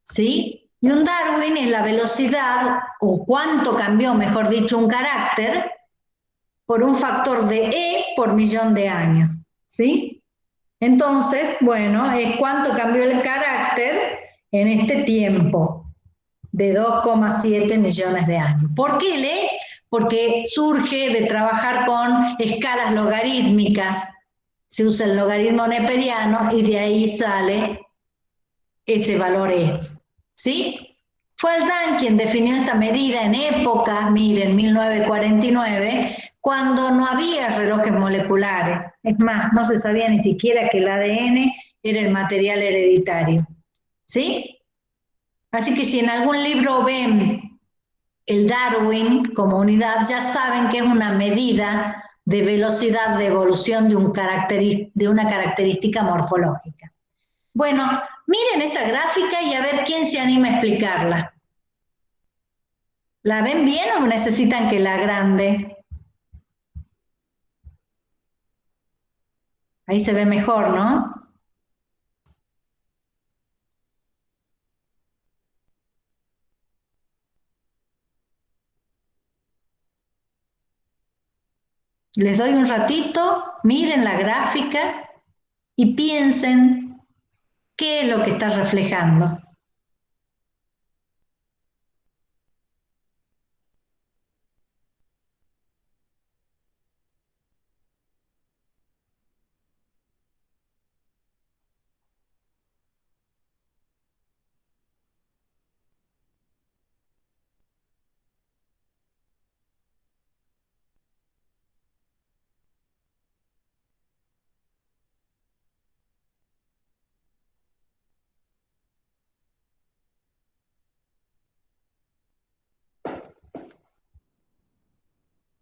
¿sí? Y un Darwin es la velocidad, o cuánto cambió, mejor dicho, un carácter, por un factor de E por millón de años, ¿sí? Entonces, bueno, es cuánto cambió el carácter en este tiempo de 2,7 millones de años. ¿Por qué lee? Porque surge de trabajar con escalas logarítmicas, se usa el logaritmo neperiano y de ahí sale ese valor E, ¿sí? Fue Haldane quien definió esta medida en épocas, miren, 1949, cuando no había relojes moleculares. Es más, no se sabía ni siquiera que el ADN era el material hereditario, ¿sí? Así que si en algún libro ven el Darwin como unidad, ya saben que es una medida de velocidad de evolución de una característica morfológica. Bueno, miren esa gráfica y a ver quién se anima a explicarla. ¿La ven bien o necesitan que la agrande? Ahí se ve mejor, ¿no? Les doy un ratito, miren la gráfica y piensen qué es lo que está reflejando.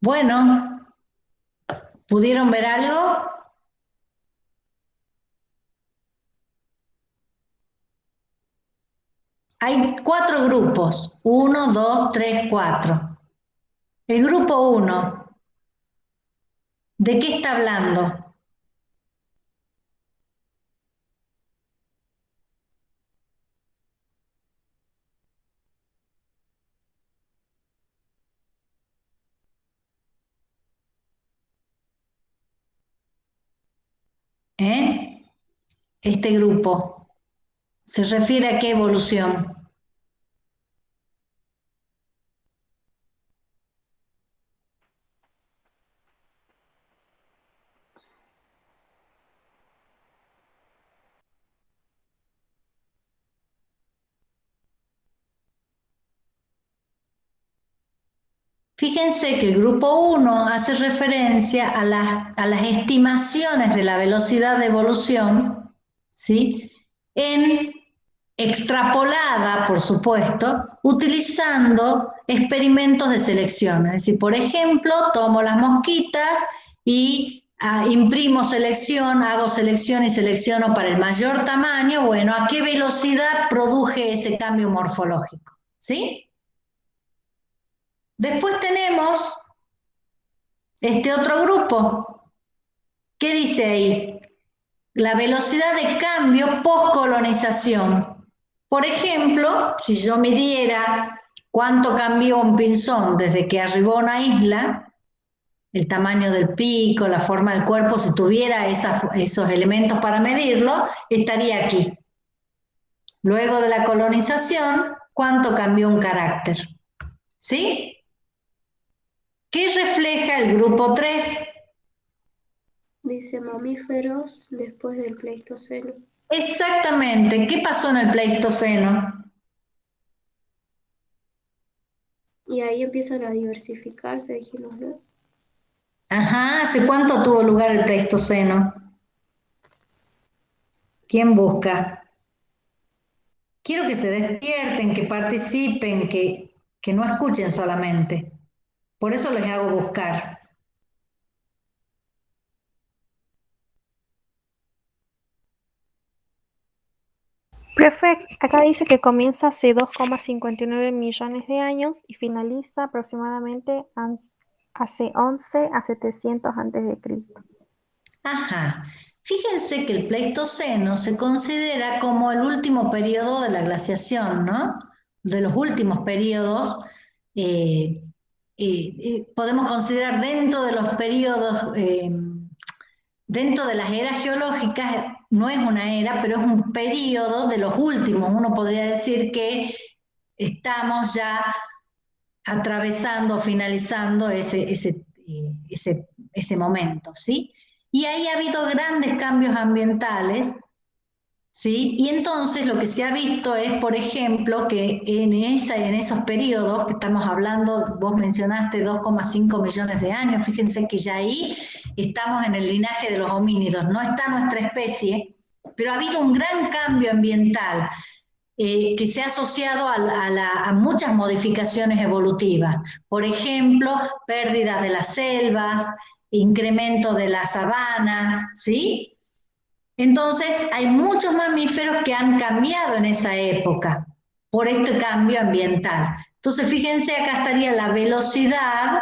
Bueno, ¿pudieron ver algo? Hay 4 grupos, 1, 2, 3, 4. El grupo 1, ¿de qué está hablando? Este grupo, ¿se refiere a qué evolución? Fíjense que el grupo 1 hace referencia a las estimaciones de la velocidad de evolución, ¿sí? En extrapolada, por supuesto, utilizando experimentos de selección. Es decir, por ejemplo, tomo las mosquitas y imprimo selección, hago selección y selecciono para el mayor tamaño. Bueno, ¿a qué velocidad produje ese cambio morfológico? ¿Sí? Después tenemos este otro grupo. ¿Qué dice ahí? La velocidad de cambio post-colonización. Por ejemplo, si yo midiera cuánto cambió un pinzón desde que arribó a una isla, el tamaño del pico, la forma del cuerpo, si tuviera esos elementos para medirlo, estaría aquí. Luego de la colonización, ¿cuánto cambió un carácter? ¿Sí? ¿Qué refleja el grupo 3? Dice mamíferos después del Pleistoceno. Exactamente. ¿Qué pasó en el Pleistoceno? Y ahí empiezan a diversificarse, dijimos, ¿no? Ajá, ¿hace cuánto tuvo lugar el Pleistoceno? ¿Quién busca? Quiero que se despierten, que participen, que no escuchen solamente. Por eso les hago buscar. Profe, acá dice que comienza hace 2,59 millones de años y finaliza aproximadamente hace 11 a 700 antes de Cristo. Ajá. Fíjense que el Pleistoceno se considera como el último periodo de la glaciación, ¿no? De los últimos periodos, podemos considerar dentro de los periodos, dentro de las eras geológicas, no es una era, pero es un periodo de los últimos. Uno podría decir que estamos ya atravesando, finalizando ese momento, ¿sí? Y ahí ha habido grandes cambios ambientales, ¿sí? Y entonces lo que se ha visto es, por ejemplo, que en esos periodos que estamos hablando, vos mencionaste 2,5 millones de años, fíjense que ya ahí estamos en el linaje de los homínidos, no está nuestra especie, pero ha habido un gran cambio ambiental que se ha asociado a muchas modificaciones evolutivas. Por ejemplo, pérdidas de las selvas, incremento de la sabana, ¿sí? Entonces, hay muchos mamíferos que han cambiado en esa época por este cambio ambiental. Entonces, fíjense, acá estaría la velocidad,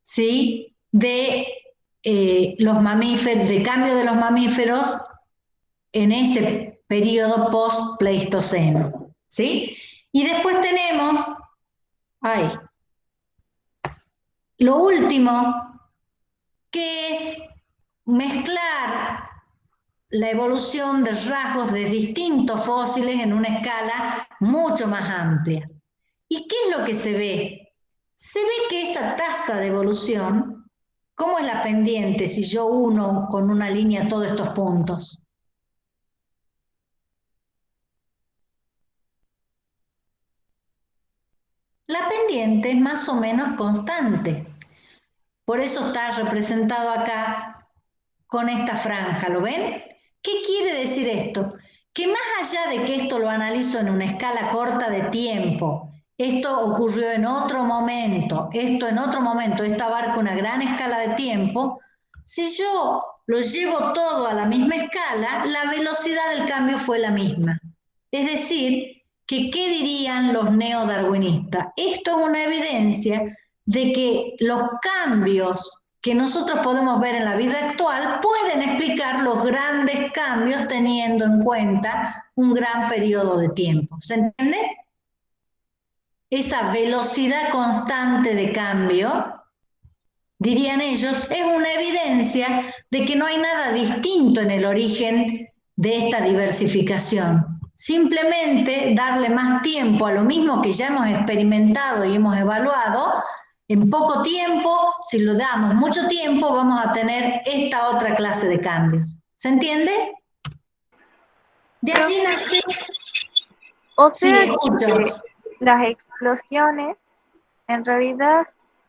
¿sí? De los mamíferos, de cambio de los mamíferos en ese periodo post-pleistoceno, ¿sí? Y después tenemos, lo último, que es mezclar la evolución de rasgos de distintos fósiles en una escala mucho más amplia. ¿Y qué es lo que se ve? Se ve que esa tasa de evolución, ¿cómo es la pendiente si yo uno con una línea todos estos puntos? La pendiente es más o menos constante. Por eso está representado acá con esta franja, ¿lo ven? ¿Qué quiere decir esto? Que más allá de que esto lo analizo en una escala corta de tiempo, esto ocurrió en otro momento, esto en otro momento, esto abarca una gran escala de tiempo, si yo lo llevo todo a la misma escala, la velocidad del cambio fue la misma. Es decir, que ¿qué dirían los neodarwinistas? Esto es una evidencia de que los cambios que nosotros podemos ver en la vida actual pueden explicar los grandes cambios teniendo en cuenta un gran periodo de tiempo. ¿Se entiende? Esa velocidad constante de cambio, dirían ellos, es una evidencia de que no hay nada distinto en el origen de esta diversificación. Simplemente darle más tiempo a lo mismo que ya hemos experimentado y hemos evaluado, en poco tiempo, si lo damos mucho tiempo, vamos a tener esta otra clase de cambios. ¿Se entiende? De allí nace... O Sí, sea, escucho. que las explosiones en realidad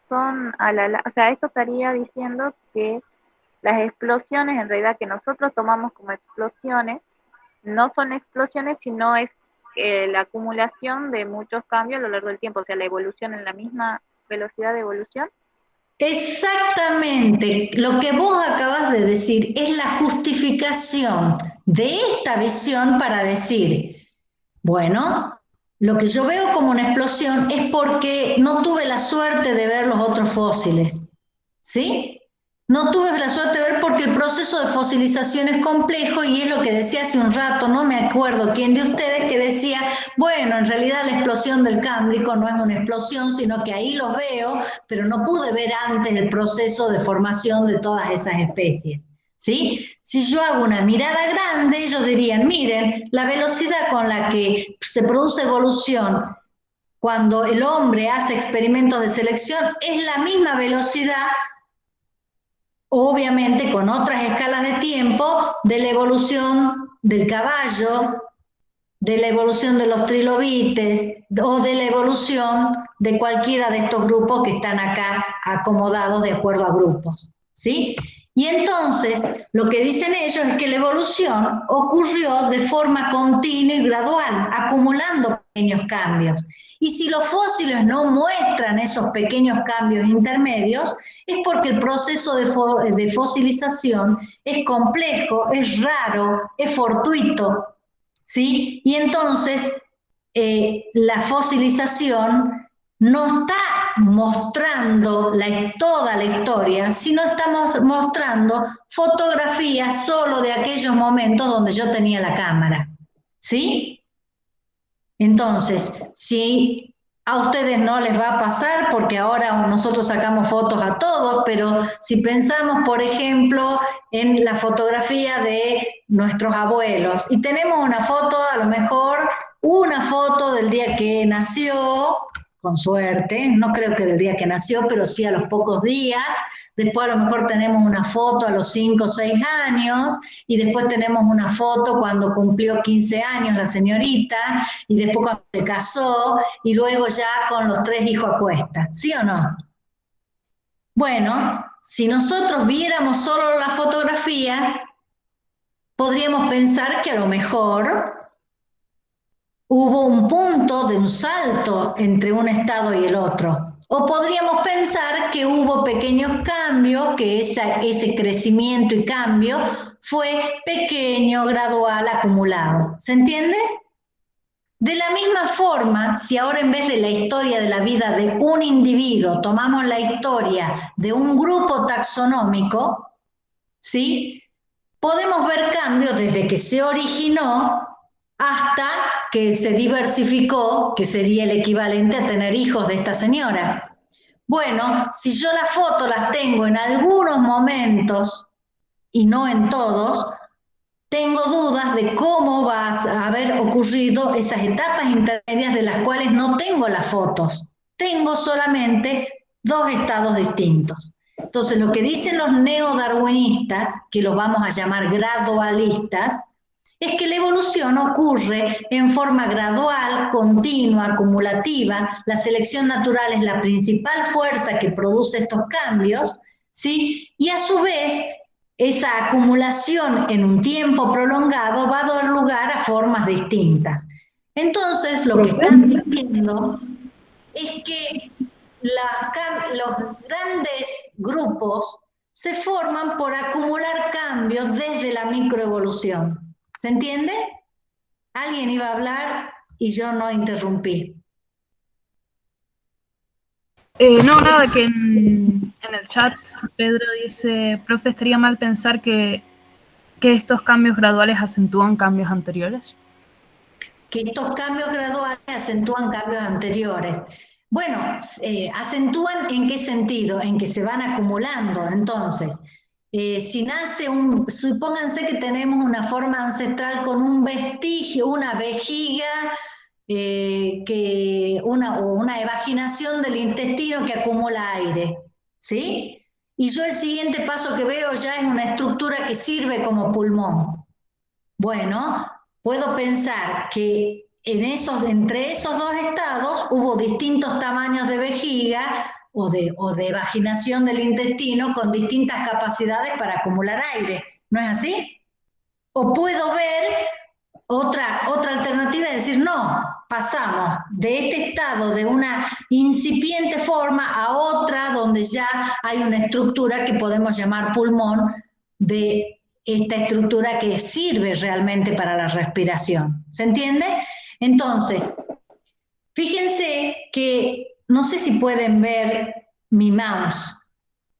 son o sea, esto estaría diciendo que las explosiones en realidad que nosotros tomamos como explosiones no son explosiones, sino es la acumulación de muchos cambios a lo largo del tiempo, o sea, la evolución en la misma velocidad de evolución. Exactamente, lo que vos acabas de decir es la justificación de esta visión para decir, bueno, lo que yo veo como una explosión es porque no tuve la suerte de ver los otros fósiles, ¿sí? No tuve la suerte de ver porque el proceso de fosilización es complejo y es lo que decía hace un rato, no me acuerdo quién de ustedes que decía, bueno, en realidad la explosión del Cámbrico no es una explosión, sino que ahí los veo, pero no pude ver antes el proceso de formación de todas esas especies, ¿sí? Si yo hago una mirada grande, ellos dirían, miren, la velocidad con la que se produce evolución cuando el hombre hace experimentos de selección es la misma velocidad, obviamente con otras escalas de tiempo, de la evolución del caballo, de la evolución de los trilobites o de la evolución de cualquiera de estos grupos que están acá acomodados de acuerdo a grupos, ¿sí? Y entonces, lo que dicen ellos es que la evolución ocurrió de forma continua y gradual, acumulando pequeños cambios. Y si los fósiles no muestran esos pequeños cambios intermedios, es porque el proceso de fosilización es complejo, es raro, es fortuito, ¿sí? Y entonces la fosilización no está mostrando toda la historia, sino estamos mostrando fotografías solo de aquellos momentos donde yo tenía la cámara, ¿sí? Entonces, si a ustedes no les va a pasar, porque ahora nosotros sacamos fotos a todos, pero si pensamos, por ejemplo, en la fotografía de nuestros abuelos, y tenemos una foto, a lo mejor, una foto del día que nació, con suerte, no creo que del día que nació, pero sí a los pocos días. Después a lo mejor tenemos una foto a los 5 o 6 años, y después tenemos una foto cuando cumplió 15 años la señorita, y después cuando se casó, y luego ya con los 3 hijos a cuestas, ¿sí o no? Bueno, si nosotros viéramos solo la fotografía, podríamos pensar que a lo mejor hubo un punto de un salto entre un estado y el otro. O podríamos pensar que hubo pequeños cambios, que ese crecimiento y cambio fue pequeño, gradual, acumulado. ¿Se entiende? De la misma forma, si ahora en vez de la historia de la vida de un individuo tomamos la historia de un grupo taxonómico, ¿sí? Podemos ver cambios desde que se originó hasta que se diversificó, que sería el equivalente a tener hijos de esta señora. Bueno, si yo las fotos las tengo en algunos momentos y no en todos, tengo dudas de cómo va a haber ocurrido esas etapas intermedias de las cuales no tengo las fotos. Tengo solamente 2 estados distintos. Entonces, lo que dicen los neodarwinistas, que los vamos a llamar gradualistas, es que la evolución ocurre en forma gradual, continua, acumulativa. La selección natural es la principal fuerza que produce estos cambios, ¿sí? Y a su vez, esa acumulación en un tiempo prolongado va a dar lugar a formas distintas. Entonces, lo que están diciendo es que los grandes grupos se forman por acumular cambios desde la microevolución. ¿Se entiende? Alguien iba a hablar y yo no interrumpí. No, nada, que en el chat Pedro dice, profe, ¿estaría mal pensar que estos cambios graduales acentúan cambios anteriores? Que estos cambios graduales acentúan cambios anteriores. Bueno, ¿acentúan en qué sentido? En que se van acumulando. Entonces, si nace supónganse que tenemos una forma ancestral con un vestigio, una vejiga, o una evaginación del intestino que acumula aire, ¿sí? Y yo el siguiente paso que veo ya es una estructura que sirve como pulmón. Bueno, puedo pensar que entre esos 2 estados hubo distintos tamaños de vejiga o de vaginación del intestino con distintas capacidades para acumular aire. ¿No es así? O puedo ver otra alternativa es decir, no, pasamos de este estado de una incipiente forma a otra donde ya hay una estructura que podemos llamar pulmón, de esta estructura que sirve realmente para la respiración. ¿Se entiende? Entonces, fíjense que, no sé si pueden ver mi mouse,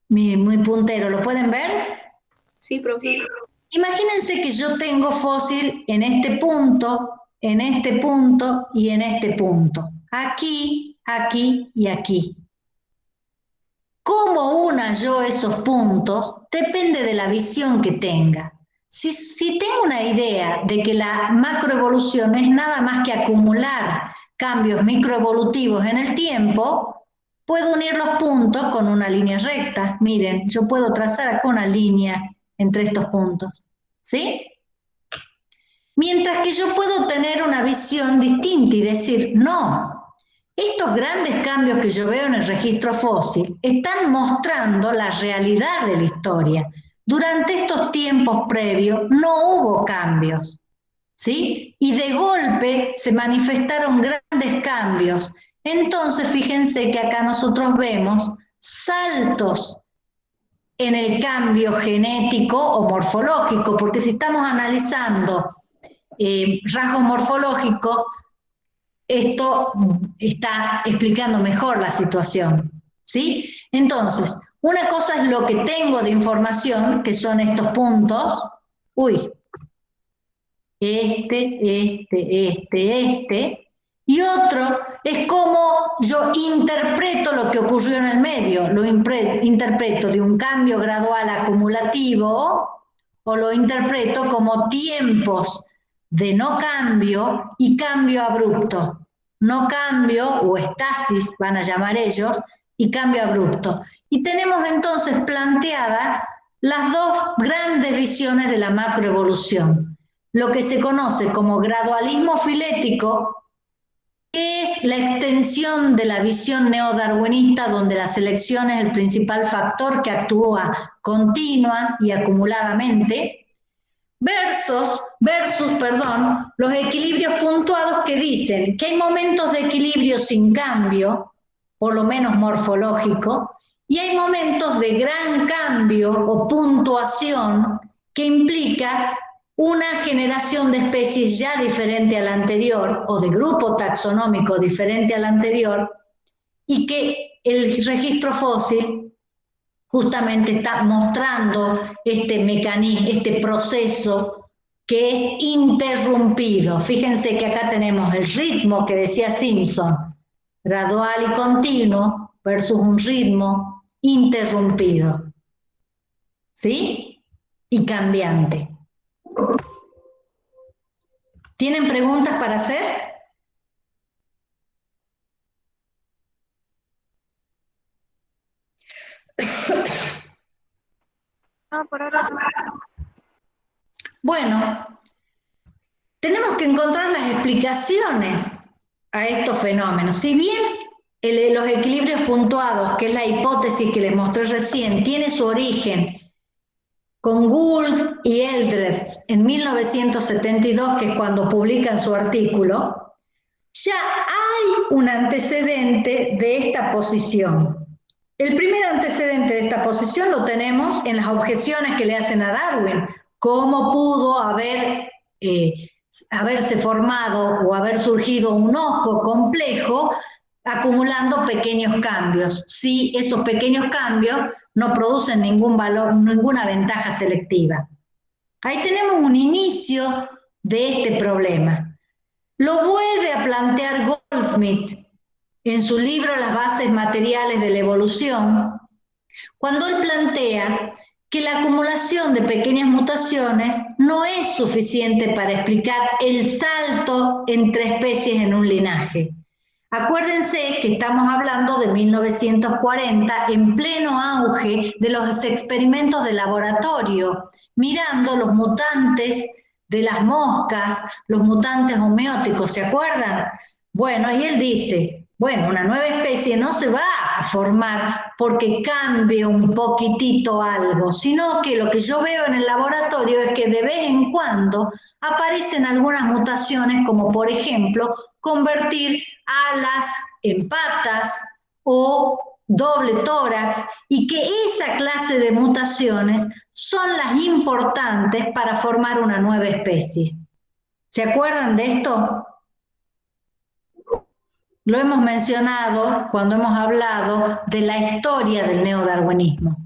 mi puntero, ¿lo pueden ver? Sí, profe. Imagínense que yo tengo fósil en este punto, en este punto y en este punto. Aquí, aquí y aquí. ¿Cómo una yo esos puntos? Depende de la visión que tenga. Si tengo una idea de que la macroevolución es nada más que acumular cambios microevolutivos en el tiempo, puedo unir los puntos con una línea recta. Miren, yo puedo trazar acá una línea entre estos puntos, ¿sí? Mientras que yo puedo tener una visión distinta y decir, no, estos grandes cambios que yo veo en el registro fósil están mostrando la realidad de la historia. Durante estos tiempos previos no hubo cambios, ¿sí? Y de golpe se manifestaron grandes cambios. Entonces, fíjense que acá nosotros vemos saltos en el cambio genético o morfológico, porque si estamos analizando rasgos morfológicos, esto está explicando mejor la situación, ¿sí? Entonces, una cosa es lo que tengo de información, que son estos puntos, y otro es cómo yo interpreto lo que ocurrió en el medio, lo interpreto de un cambio gradual acumulativo o lo interpreto como tiempos de no cambio y cambio abrupto. No cambio o estasis, van a llamar ellos, y cambio abrupto. Y tenemos entonces planteadas las dos grandes visiones de la macroevolución. Lo que se conoce como gradualismo filético, que es la extensión de la visión neodarwinista donde la selección es el principal factor que actúa continua y acumuladamente, versus los equilibrios puntuados que dicen que hay momentos de equilibrio sin cambio, por lo menos morfológico, y hay momentos de gran cambio o puntuación que implica una generación de especies ya diferente a la anterior o de grupo taxonómico diferente al anterior y que el registro fósil justamente está mostrando este mecanismo, este proceso que es interrumpido. Fíjense que acá tenemos el ritmo que decía Simpson, gradual y continuo versus un ritmo interrumpido, ¿sí? Y cambiante. ¿Tienen preguntas para hacer? No, por ahora no. Bueno, tenemos que encontrar las explicaciones a estos fenómenos. Si bien los equilibrios puntuados, que es la hipótesis que les mostré recién, tiene su origen con Gould y Eldredge en 1972, que es cuando publican su artículo, ya hay un antecedente de esta posición. El primer antecedente de esta posición lo tenemos en las objeciones que le hacen a Darwin. ¿Cómo pudo haberse formado o haber surgido un ojo complejo acumulando pequeños cambios? Si esos pequeños cambios no producen ningún valor, ninguna ventaja selectiva. Ahí tenemos un inicio de este problema. Lo vuelve a plantear Goldsmith en su libro Las bases materiales de la evolución, cuando él plantea que la acumulación de pequeñas mutaciones no es suficiente para explicar el salto entre especies en un linaje. Acuérdense que estamos hablando de 1940, en pleno auge de los experimentos de laboratorio, mirando los mutantes de las moscas, los mutantes homeóticos, ¿se acuerdan? Bueno, y él dice, bueno, una nueva especie no se va a formar porque cambie un poquitito algo, sino que lo que yo veo en el laboratorio es que de vez en cuando aparecen algunas mutaciones como por ejemplo convertir alas en patas o doble tórax, y que esa clase de mutaciones son las importantes para formar una nueva especie. ¿Se acuerdan de esto? Lo hemos mencionado cuando hemos hablado de la historia del neodarwinismo.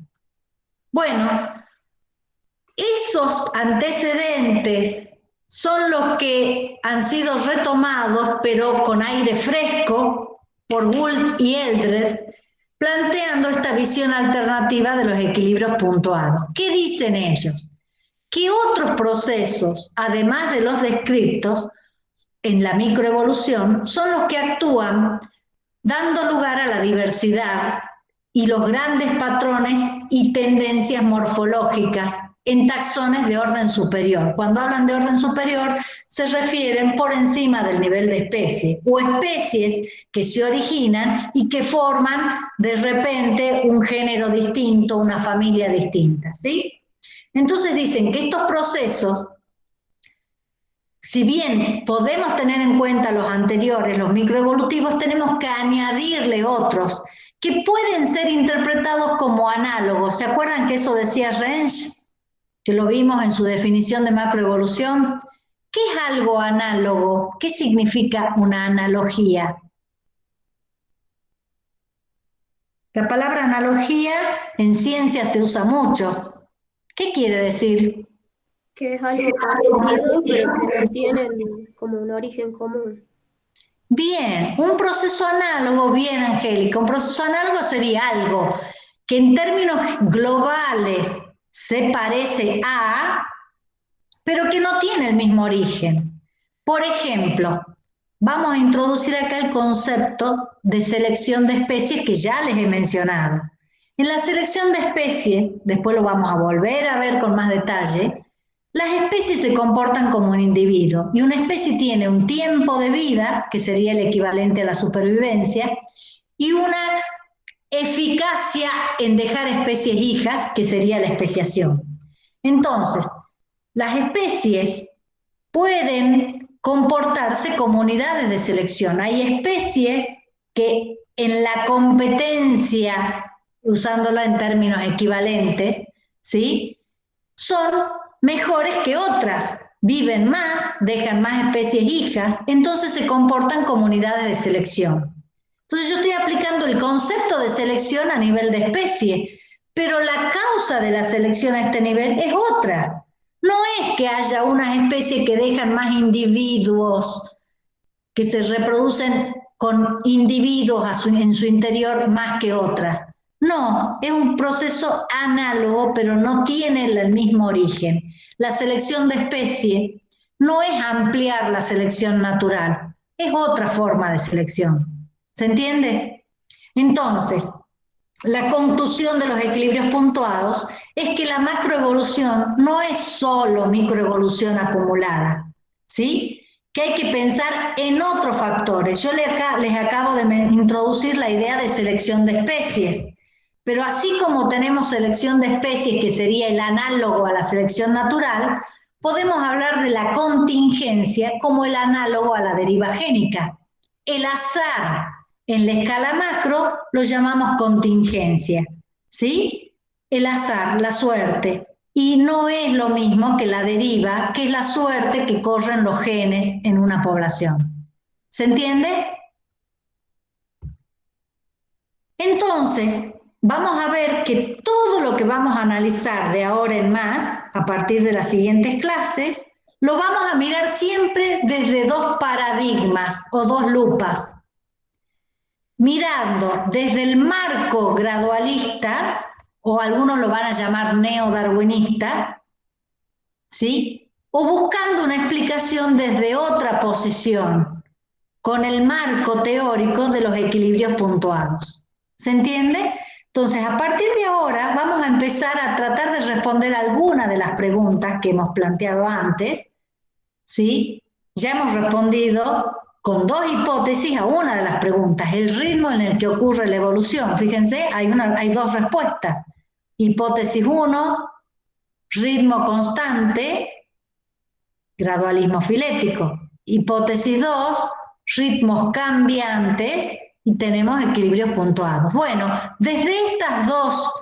Bueno, esos antecedentes son los que han sido retomados, pero con aire fresco, por Gould y Eldredge, planteando esta visión alternativa de los equilibrios puntuados. ¿Qué dicen ellos? Que otros procesos, además de los descritos en la microevolución, son los que actúan dando lugar a la diversidad y los grandes patrones y tendencias morfológicas en taxones de orden superior. Cuando hablan de orden superior, se refieren por encima del nivel de especie, o especies que se originan y que forman de repente un género distinto, una familia distinta, ¿sí? Entonces dicen que estos procesos, si bien podemos tener en cuenta los anteriores, los microevolutivos, tenemos que añadirle otros que pueden ser interpretados como análogos. ¿Se acuerdan que eso decía Rensch? Que lo vimos en su definición de macroevolución. ¿Qué es algo análogo? ¿Qué significa una analogía? La palabra analogía en ciencia se usa mucho. ¿Qué quiere decir? Que es algo parecido, pero que no tienen como un origen común. Bien, un proceso análogo, bien, Angélica, un proceso análogo sería algo que en términos globales se parece a, pero que no tiene el mismo origen. Por ejemplo, vamos a introducir acá el concepto de selección de especies que ya les he mencionado. En la selección de especies, después lo vamos a volver a ver con más detalle, las especies se comportan como un individuo y una especie tiene un tiempo de vida, que sería el equivalente a la supervivencia, y una eficacia en dejar especies hijas, que sería la especiación. Entonces, las especies pueden comportarse como unidades de selección. Hay especies que en la competencia, usándola en términos equivalentes, ¿sí?, son mejores que otras, viven más, dejan más especies hijas, entonces se comportan como unidades de selección. Entonces yo estoy aplicando el concepto de selección a nivel de especie, pero la causa de la selección a este nivel es otra. No es que haya unas especies que dejan más individuos, que se reproducen con individuos en su interior más que otras. No, es un proceso análogo, pero no tiene el mismo origen. La selección de especie no es ampliar la selección natural, es otra forma de selección. ¿Se entiende? Entonces, la conclusión de los equilibrios puntuados es que la macroevolución no es solo microevolución acumulada, ¿sí?, que hay que pensar en otros factores. Yo les acabo de introducir la idea de selección de especies, pero así como tenemos selección de especies, que sería el análogo a la selección natural, podemos hablar de la contingencia como el análogo a la deriva génica. El azar en la escala macro lo llamamos contingencia, ¿sí? El azar, la suerte, y no es lo mismo que la deriva, que es la suerte que corren los genes en una población. ¿Se entiende? Entonces, vamos a ver que todo lo que vamos a analizar de ahora en más, a partir de las siguientes clases, lo vamos a mirar siempre desde dos paradigmas o dos lupas. Mirando desde el marco gradualista, o algunos lo van a llamar neodarwinista, ¿sí?, o buscando una explicación desde otra posición, con el marco teórico de los equilibrios puntuados. ¿Se entiende? Entonces, a partir de ahora vamos a empezar a tratar de responder algunas de las preguntas que hemos planteado antes, ¿sí? Ya hemos respondido con dos hipótesis a una de las preguntas, el ritmo en el que ocurre la evolución. Fíjense, hay dos respuestas. Hipótesis 1, ritmo constante, gradualismo filético. Hipótesis 2, ritmos cambiantes y tenemos equilibrios puntuados. Bueno, desde estas dos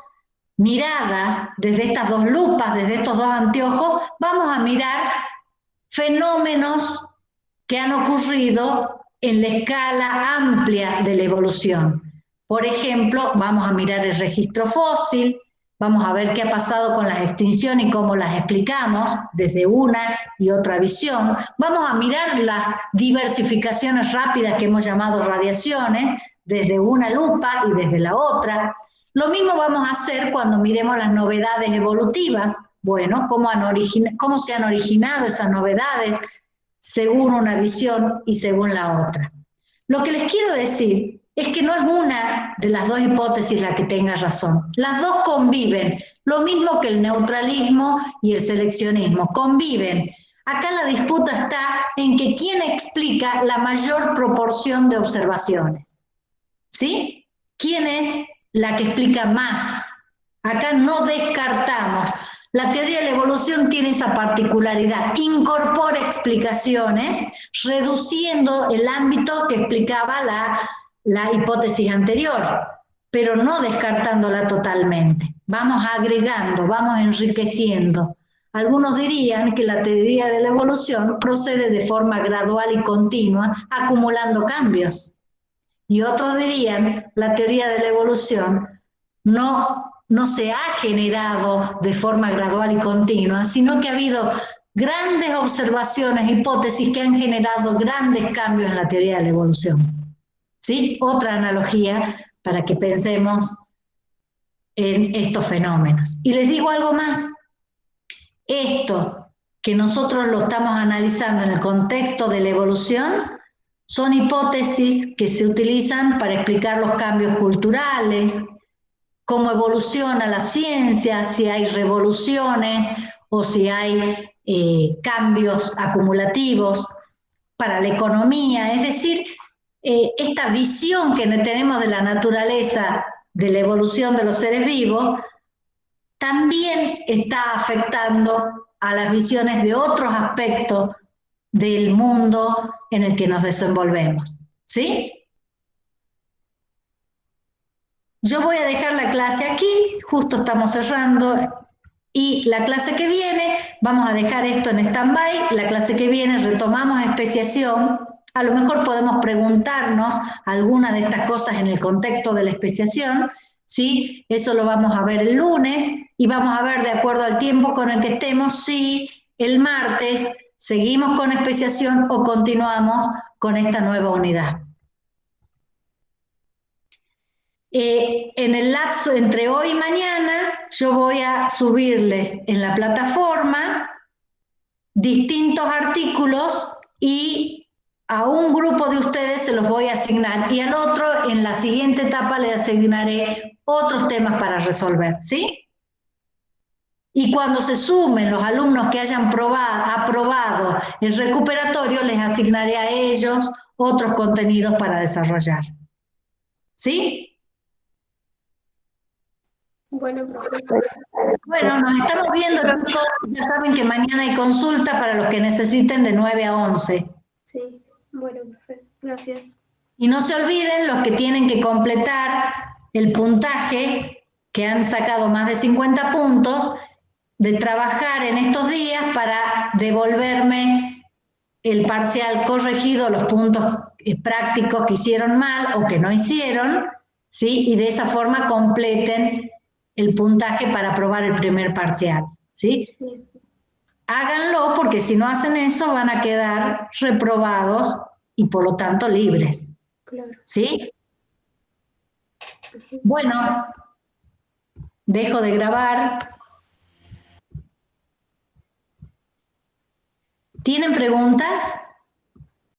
miradas, desde estas dos lupas, desde estos dos anteojos, vamos a mirar fenómenos que han ocurrido en la escala amplia de la evolución. Por ejemplo, vamos a mirar el registro fósil, vamos a ver qué ha pasado con las extinciones y cómo las explicamos desde una y otra visión. Vamos a mirar las diversificaciones rápidas que hemos llamado radiaciones desde una lupa y desde la otra. Lo mismo vamos a hacer cuando miremos las novedades evolutivas. Bueno, cómo se han originado esas novedades según una visión y según la otra. Lo que les quiero decir es que no es una de las dos hipótesis la que tenga razón. Las dos conviven, lo mismo que el neutralismo y el seleccionismo, conviven. Acá la disputa está en que quién explica la mayor proporción de observaciones. ¿Sí? ¿Quién es la que explica más? Acá no descartamos. La teoría de la evolución tiene esa particularidad, incorpora explicaciones, reduciendo el ámbito que explicaba la hipótesis anterior, pero no descartándola totalmente. Vamos agregando, vamos enriqueciendo. Algunos dirían que la teoría de la evolución procede de forma gradual y continua, acumulando cambios. Y otros dirían, la teoría de la evolución no se ha generado de forma gradual y continua, sino que ha habido grandes observaciones, hipótesis que han generado grandes cambios en la teoría de la evolución. ¿Sí? Otra analogía para que pensemos en estos fenómenos. Y les digo algo más. Esto que nosotros lo estamos analizando en el contexto de la evolución son hipótesis que se utilizan para explicar los cambios culturales, cómo evoluciona la ciencia, si hay revoluciones o si hay cambios acumulativos para la economía. Es decir, esta visión que tenemos de la naturaleza, de la evolución de los seres vivos, también está afectando a las visiones de otros aspectos del mundo en el que nos desenvolvemos. ¿Sí? Yo voy a dejar la clase aquí, justo estamos cerrando, y la clase que viene, vamos a dejar esto en stand-by, la clase que viene retomamos especiación, a lo mejor podemos preguntarnos algunas de estas cosas en el contexto de la especiación, ¿sí? Eso lo vamos a ver el lunes, y vamos a ver de acuerdo al tiempo con el que estemos, si el martes seguimos con especiación o continuamos con esta nueva unidad. En el lapso entre hoy y mañana, yo voy a subirles en la plataforma distintos artículos y a un grupo de ustedes se los voy a asignar y al otro en la siguiente etapa le asignaré otros temas para resolver, ¿sí? Y cuando se sumen los alumnos que hayan aprobado el recuperatorio, les asignaré a ellos otros contenidos para desarrollar. ¿Sí? Bueno, profe. Bueno, nos estamos viendo, chicos. Ya saben que mañana hay consulta para los que necesiten de 9 a 11. Sí, bueno, profe. Gracias. Y no se olviden los que tienen que completar el puntaje, que han sacado más de 50 puntos, de trabajar en estos días para devolverme el parcial corregido, los puntos prácticos que hicieron mal o que no hicieron, ¿sí? Y de esa forma completen el puntaje para aprobar el primer parcial, ¿sí? Sí. Háganlo porque si no hacen eso van a quedar reprobados y por lo tanto libres. Claro. ¿Sí? Bueno, dejo de grabar. ¿Tienen preguntas?